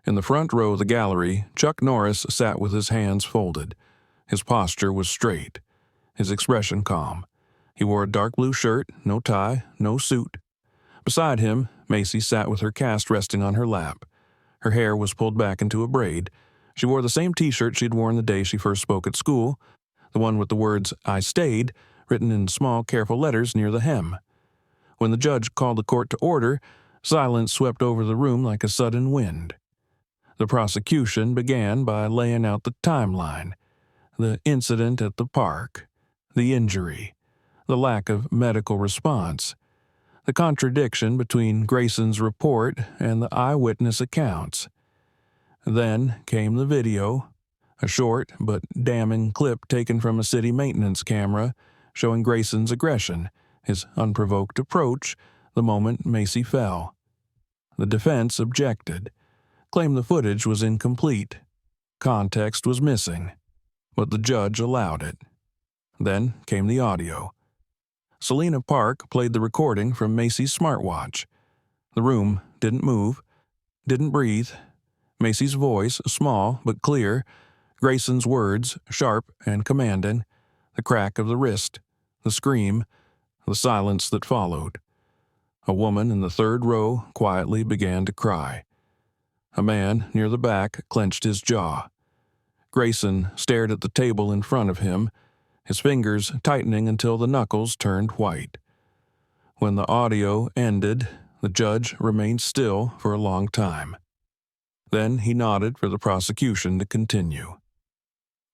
In the front row of the gallery, Chuck Norris sat with his hands folded. His posture was straight, his expression calm. He wore a dark blue shirt, no tie, no suit. Beside him, Macy sat with her cast resting on her lap. Her hair was pulled back into a braid. She wore the same t-shirt she'd worn the day she first spoke at school, the one with the words, "I stayed," written in small, careful letters near the hem. When the judge called the court to order, silence swept over the room like a sudden wind. The prosecution began by laying out the timeline, the incident at the park, the injury, the lack of medical response, the contradiction between Grayson's report and the eyewitness accounts. Then came the video, a short but damning clip taken from a city maintenance camera showing Grayson's aggression, his unprovoked approach, the moment Macy fell. The defense objected, claimed the footage was incomplete, context was missing, but the judge allowed it. Then came the audio. Selena Park played the recording from Macy's smartwatch. The room didn't move, didn't breathe. Macy's voice, small but clear, Grayson's words, sharp and commanding, the crack of the wrist, the scream, the silence that followed. A woman in the third row quietly began to cry. A man near the back clenched his jaw. Grayson stared at the table in front of him, his fingers tightening until the knuckles turned white. When the audio ended, the judge remained still for a long time. Then he nodded for the prosecution to continue.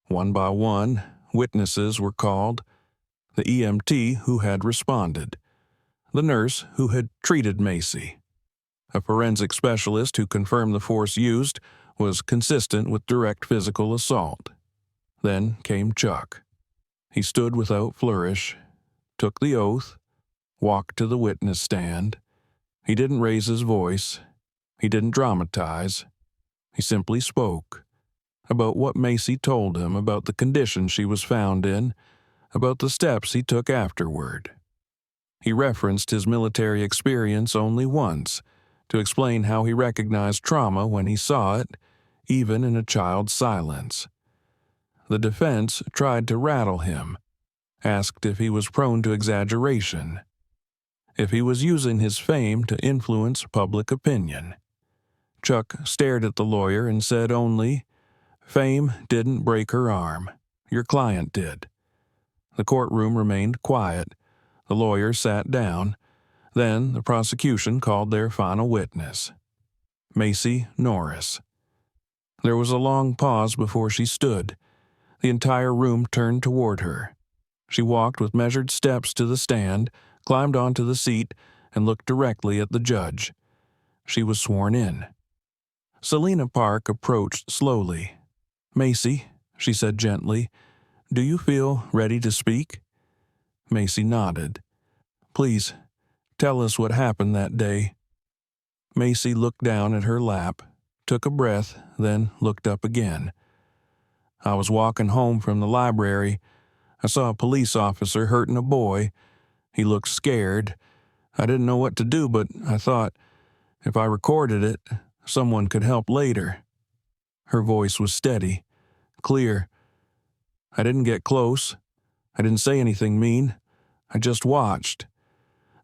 One by one, witnesses were called: the EMT who had responded, the nurse who had treated Macy, a forensic specialist who confirmed the force used was consistent with direct physical assault. Then came Chuck. He stood without flourish, took the oath, walked to the witness stand. He didn't raise his voice. He didn't dramatize. He simply spoke about what Macy told him, about the condition she was found in, about the steps he took afterward. He referenced his military experience only once, to explain how he recognized trauma when he saw it, even in a child's silence. The defense tried to rattle him, asked if he was prone to exaggeration, if he was using his fame to influence public opinion. Chuck stared at the lawyer and said only, "Fame didn't break her arm. Your client did." The courtroom remained quiet. The lawyer sat down. Then the prosecution called their final witness, Macy Norris. There was a long pause before she stood. The entire room turned toward her. She walked with measured steps to the stand, climbed onto the seat, and looked directly at the judge. She was sworn in. Selena Park approached slowly. "Macy," she said gently, "do you feel ready to speak?" Macy nodded. "Please, tell us what happened that day." Macy looked down at her lap, took a breath, then looked up again. "I was walking home from the library. I saw a police officer hurting a boy. He looked scared. I didn't know what to do, but I thought, if I recorded it, someone could help later." Her voice was steady, clear. "I didn't get close. I didn't say anything mean. I just watched.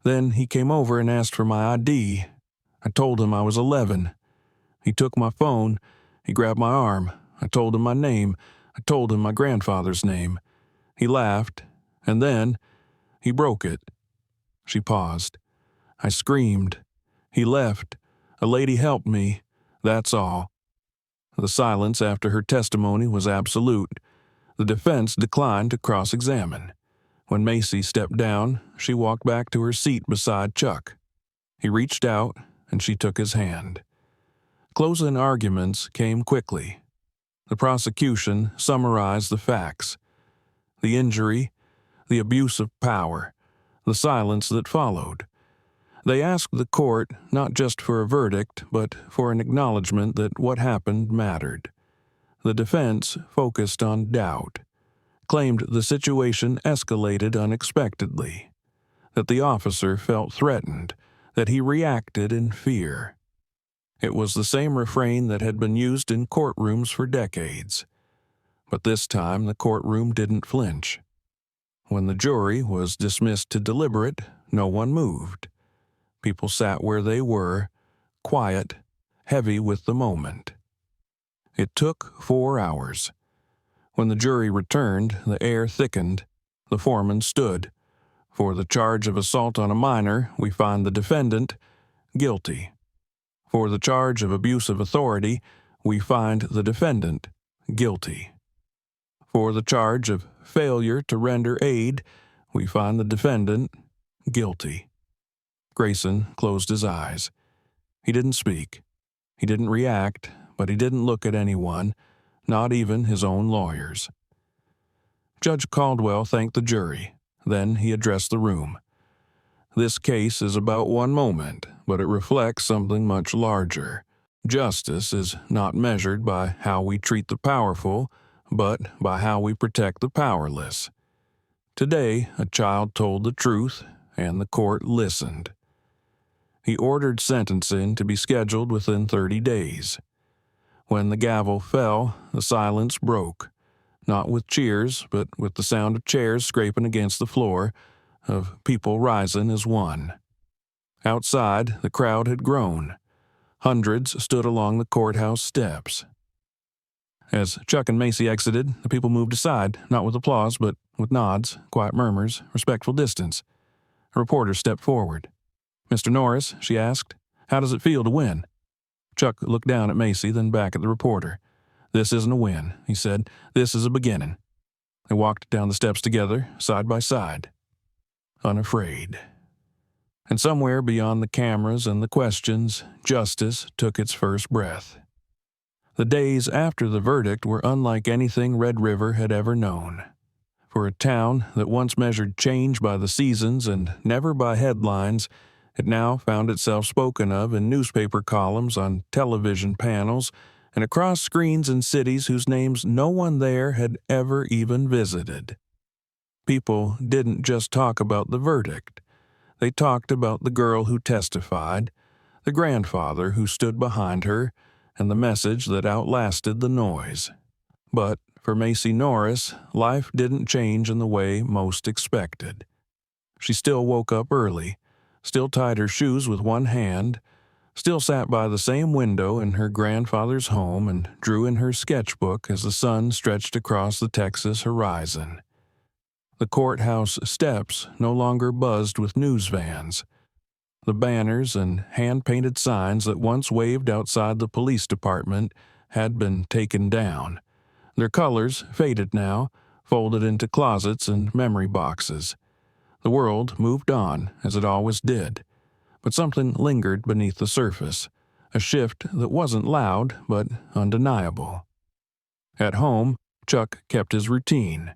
Then he came over and asked for my ID. I told him I was 11. He took my phone. He grabbed my arm. I told him my name. I told him my grandfather's name. He laughed, and then he broke it." She paused. "I screamed. He left. A lady helped me, that's all." The silence after her testimony was absolute. The defense declined to cross-examine. When Macy stepped down, she walked back to her seat beside Chuck. He reached out, and she took his hand. Closing arguments came quickly. The prosecution summarized the facts. The injury, the abuse of power, the silence that followed. They asked the court not just for a verdict, but for an acknowledgement that what happened mattered. The defense focused on doubt, claimed the situation escalated unexpectedly, that the officer felt threatened, that he reacted in fear. It was the same refrain that had been used in courtrooms for decades. But this time the courtroom didn't flinch. When the jury was dismissed to deliberate, no one moved. People sat where they were, quiet, heavy with the moment. It took 4 hours. When the jury returned, the air thickened. The foreman stood. For the charge of assault on a minor, we find the defendant guilty. For the charge of abuse of authority, we find the defendant guilty. For the charge of failure to render aid, we find the defendant guilty. Grayson closed his eyes. He didn't speak. He didn't react, but he didn't look at anyone, not even his own lawyers. Judge Caldwell thanked the jury. Then he addressed the room. This case is about one moment, but it reflects something much larger. Justice is not measured by how we treat the powerful, but by how we protect the powerless. Today, a child told the truth, and the court listened. He ordered sentencing to be scheduled within 30 days. When the gavel fell, the silence broke, not with cheers, but with the sound of chairs scraping against the floor, of people rising as one. Outside, the crowd had grown. Hundreds stood along the courthouse steps. As Chuck and Macy exited, the people moved aside, not with applause, but with nods, quiet murmurs, respectful distance. A reporter stepped forward. "Mr. Norris," she asked, "how does it feel to win?" Chuck looked down at Macy, then back at the reporter. "This isn't a win," he said. "This is a beginning." They walked down the steps together, side by side, unafraid. And somewhere beyond the cameras and the questions, justice took its first breath. The days after the verdict were unlike anything Red River had ever known. For a town that once measured change by the seasons and never by headlines, it now found itself spoken of in newspaper columns, on television panels, and across screens in cities whose names no one there had ever even visited. People didn't just talk about the verdict. They talked about the girl who testified, the grandfather who stood behind her, and the message that outlasted the noise. But for Macy Norris, life didn't change in the way most expected. She still woke up early, still tied her shoes with one hand, still sat by the same window in her grandfather's home and drew in her sketchbook as the sun stretched across the Texas horizon. The courthouse steps no longer buzzed with news vans. The banners and hand-painted signs that once waved outside the police department had been taken down. Their colors faded now, folded into closets and memory boxes. The world moved on, as it always did. But something lingered beneath the surface, a shift that wasn't loud but undeniable. At home, Chuck kept his routine.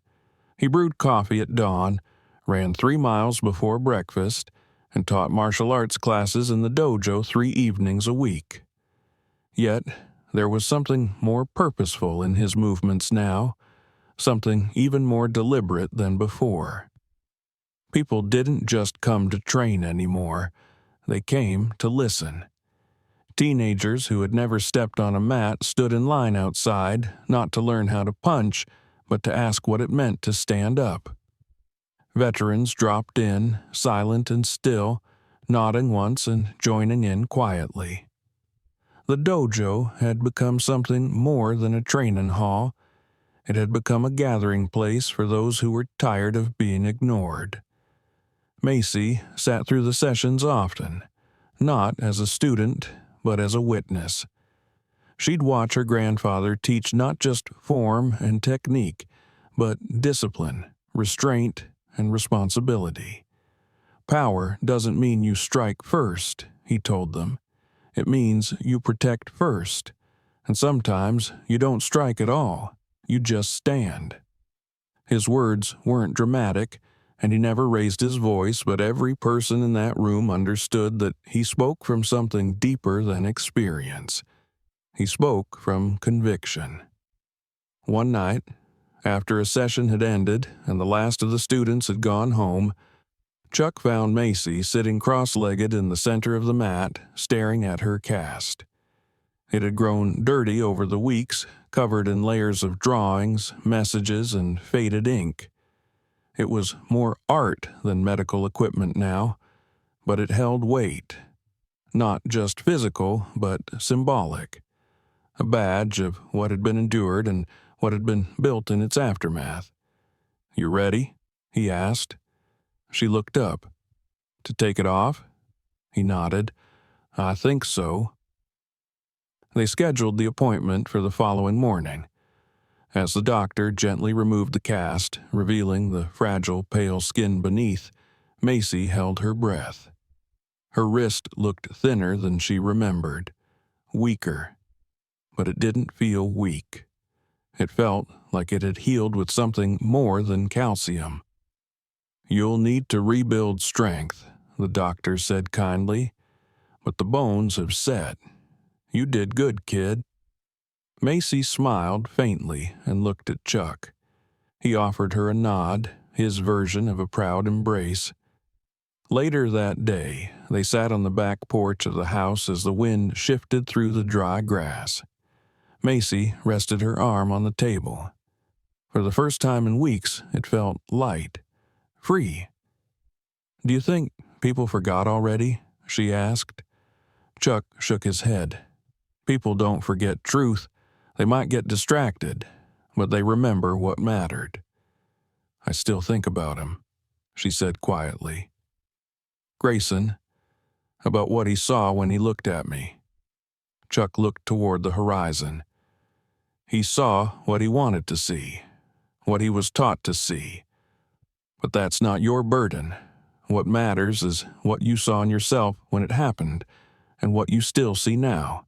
He brewed coffee at dawn, ran 3 miles before breakfast, and taught martial arts classes in the dojo 3 evenings a week. Yet, there was something more purposeful in his movements now, something even more deliberate than before. People didn't just come to train anymore. They came to listen. Teenagers who had never stepped on a mat stood in line outside, not to learn how to punch, but to ask what it meant to stand up. Veterans dropped in, silent and still, nodding once and joining in quietly. The dojo had become something more than a training hall. It had become a gathering place for those who were tired of being ignored. Macy sat through the sessions often, not as a student, but as a witness. She'd watch her grandfather teach not just form and technique, but discipline, restraint, and responsibility. Power doesn't mean you strike first, he told them. It means you protect first. And sometimes you don't strike at all. You just stand. His words weren't dramatic, and he never raised his voice, but every person in that room understood that he spoke from something deeper than experience. He spoke from conviction. One night, after a session had ended and the last of the students had gone home, Chuck found Macy sitting cross-legged in the center of the mat, staring at her cast. It had grown dirty over the weeks, covered in layers of drawings, messages, and faded ink. It was more art than medical equipment now, but it held weight. Not just physical, but symbolic. A badge of what had been endured and what had been built in its aftermath. "You ready?" he asked. She looked up. "To take it off?" He nodded. "I think so." They scheduled the appointment for the following morning. As the doctor gently removed the cast, revealing the fragile, pale skin beneath, Macy held her breath. Her wrist looked thinner than she remembered, weaker, but it didn't feel weak. It felt like it had healed with something more than calcium. "You'll need to rebuild strength," the doctor said kindly, "but the bones have set. You did good, kid." Macy smiled faintly and looked at Chuck. He offered her a nod, his version of a proud embrace. Later that day, they sat on the back porch of the house as the wind shifted through the dry grass. Macy rested her arm on the table. For the first time in weeks, it felt light, free. "Do you think people forgot already?" she asked. Chuck shook his head. "People don't forget truth. They might get distracted, but they remember what mattered." "I still think about him," she said quietly. "Grayson, about what he saw when he looked at me." Chuck looked toward the horizon. "He saw what he wanted to see, what he was taught to see. But that's not your burden. What matters is what you saw in yourself when it happened, and what you still see now."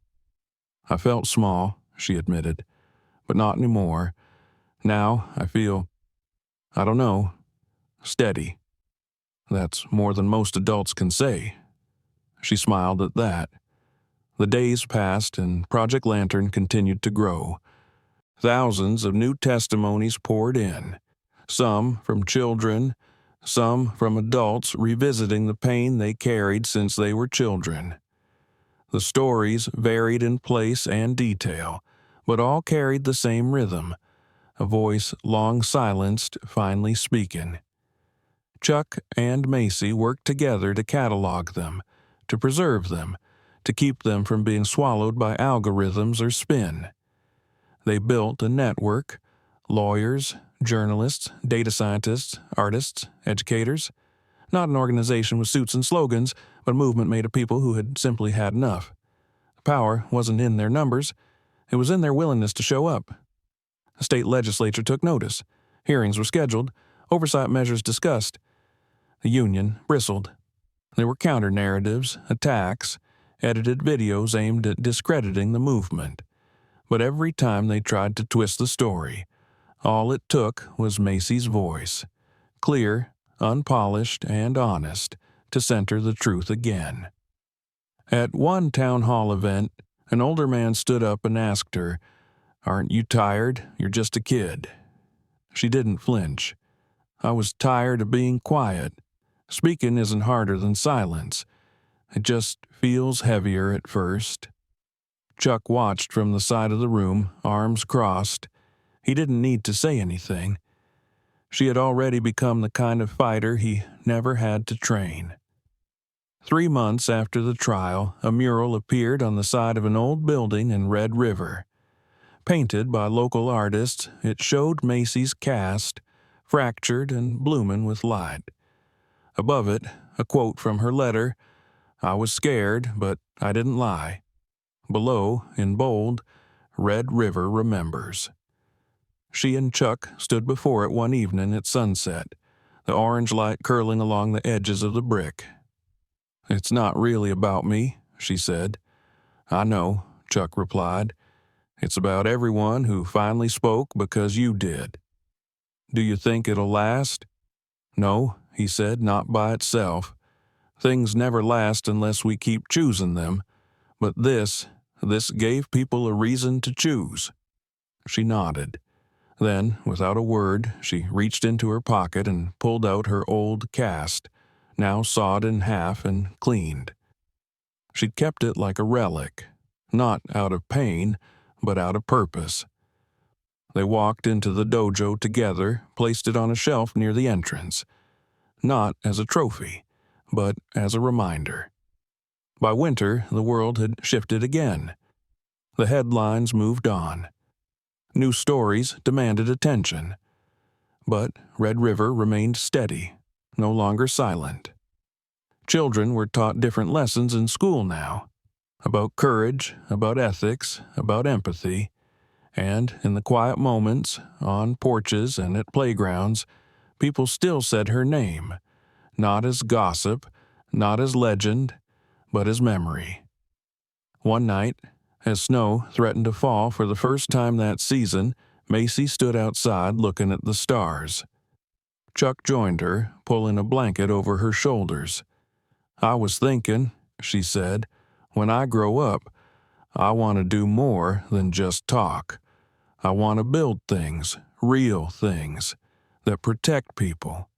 "I felt small," she admitted, "but not anymore. Now I feel, I don't know, steady. That's more than most adults can say." She smiled at that. The days passed and Project Lantern continued to grow. Thousands of new testimonies poured in, some from children, some from adults revisiting the pain they carried since they were children. The stories varied in place and detail, but all carried the same rhythm, a voice long silenced finally speaking. Chuck and Macy worked together to catalog them, to preserve them, to keep them from being swallowed by algorithms or spin. They built a network: lawyers, journalists, data scientists, artists, educators. Not an organization with suits and slogans, but a movement made of people who had simply had enough. The power wasn't in their numbers. It was in their willingness to show up. The state legislature took notice. Hearings were scheduled. Oversight measures discussed. The union bristled. There were counter-narratives, attacks, edited videos aimed at discrediting the movement. But every time they tried to twist the story, all it took was Macy's voice, clear, unpolished, and honest, to center the truth again. At one town hall event, an older man stood up and asked her, "Aren't you tired? You're just a kid." She didn't flinch. "I was tired of being quiet. Speaking isn't harder than silence. It just feels heavier at first." Chuck watched from the side of the room, arms crossed. He didn't need to say anything. She had already become the kind of fighter he never had to train. 3 months after the trial, a mural appeared on the side of an old building in Red River. Painted by local artists, it showed Macy's cast, fractured and blooming with light. Above it, a quote from her letter: "I was scared, but I didn't lie." Below, in bold, Red River Remembers. She and Chuck stood before it one evening at sunset, the orange light curling along the edges of the brick. "It's not really about me," she said. "I know," Chuck replied. "It's about everyone who finally spoke because you did." "Do you think it'll last?" "No," he said, "not by itself. Things never last unless we keep choosing them. But this gave people a reason to choose." She nodded. Then, without a word, she reached into her pocket and pulled out her old cast, now sawed in half and cleaned. She'd kept it like a relic, not out of pain, but out of purpose. They walked into the dojo together, placed it on a shelf near the entrance, not as a trophy, but as a reminder. By winter, the world had shifted again. The headlines moved on. New stories demanded attention. But Red River remained steady, no longer silent. Children were taught different lessons in school now, about courage, about ethics, about empathy, and in the quiet moments, on porches and at playgrounds, people still said her name, not as gossip, not as legend, but as memory. One night, as snow threatened to fall for the first time that season, Macy stood outside looking at the stars. Chuck joined her, pulling a blanket over her shoulders. "I was thinking," she said, "when I grow up, I want to do more than just talk. I want to build things, real things, that protect people."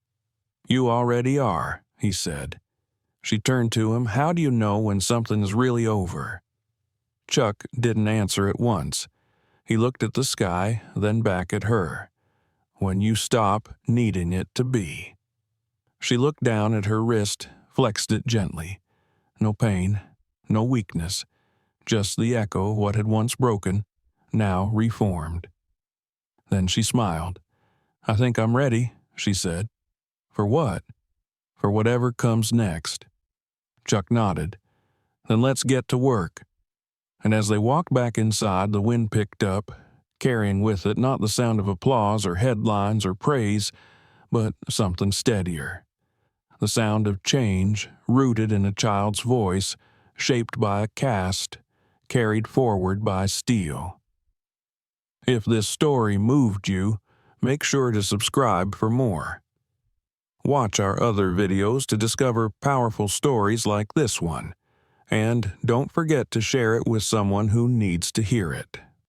"You already are," he said. She turned to him. "How do you know when something is really over?" Chuck didn't answer at once. He looked at the sky, then back at her. "When you stop needing it to be." She looked down at her wrist, flexed it gently. No pain, no weakness, just the echo of what had once broken, now reformed. Then she smiled. "I think I'm ready," she said. "For what?" "For whatever comes next." Chuck nodded. "Then let's get to work." And as they walked back inside, the wind picked up, carrying with it not the sound of applause or headlines or praise, but something steadier. The sound of change, rooted in a child's voice, shaped by a cast, carried forward by steel. If this story moved you, make sure to subscribe for more. Watch our other videos to discover powerful stories like this one. And don't forget to share it with someone who needs to hear it.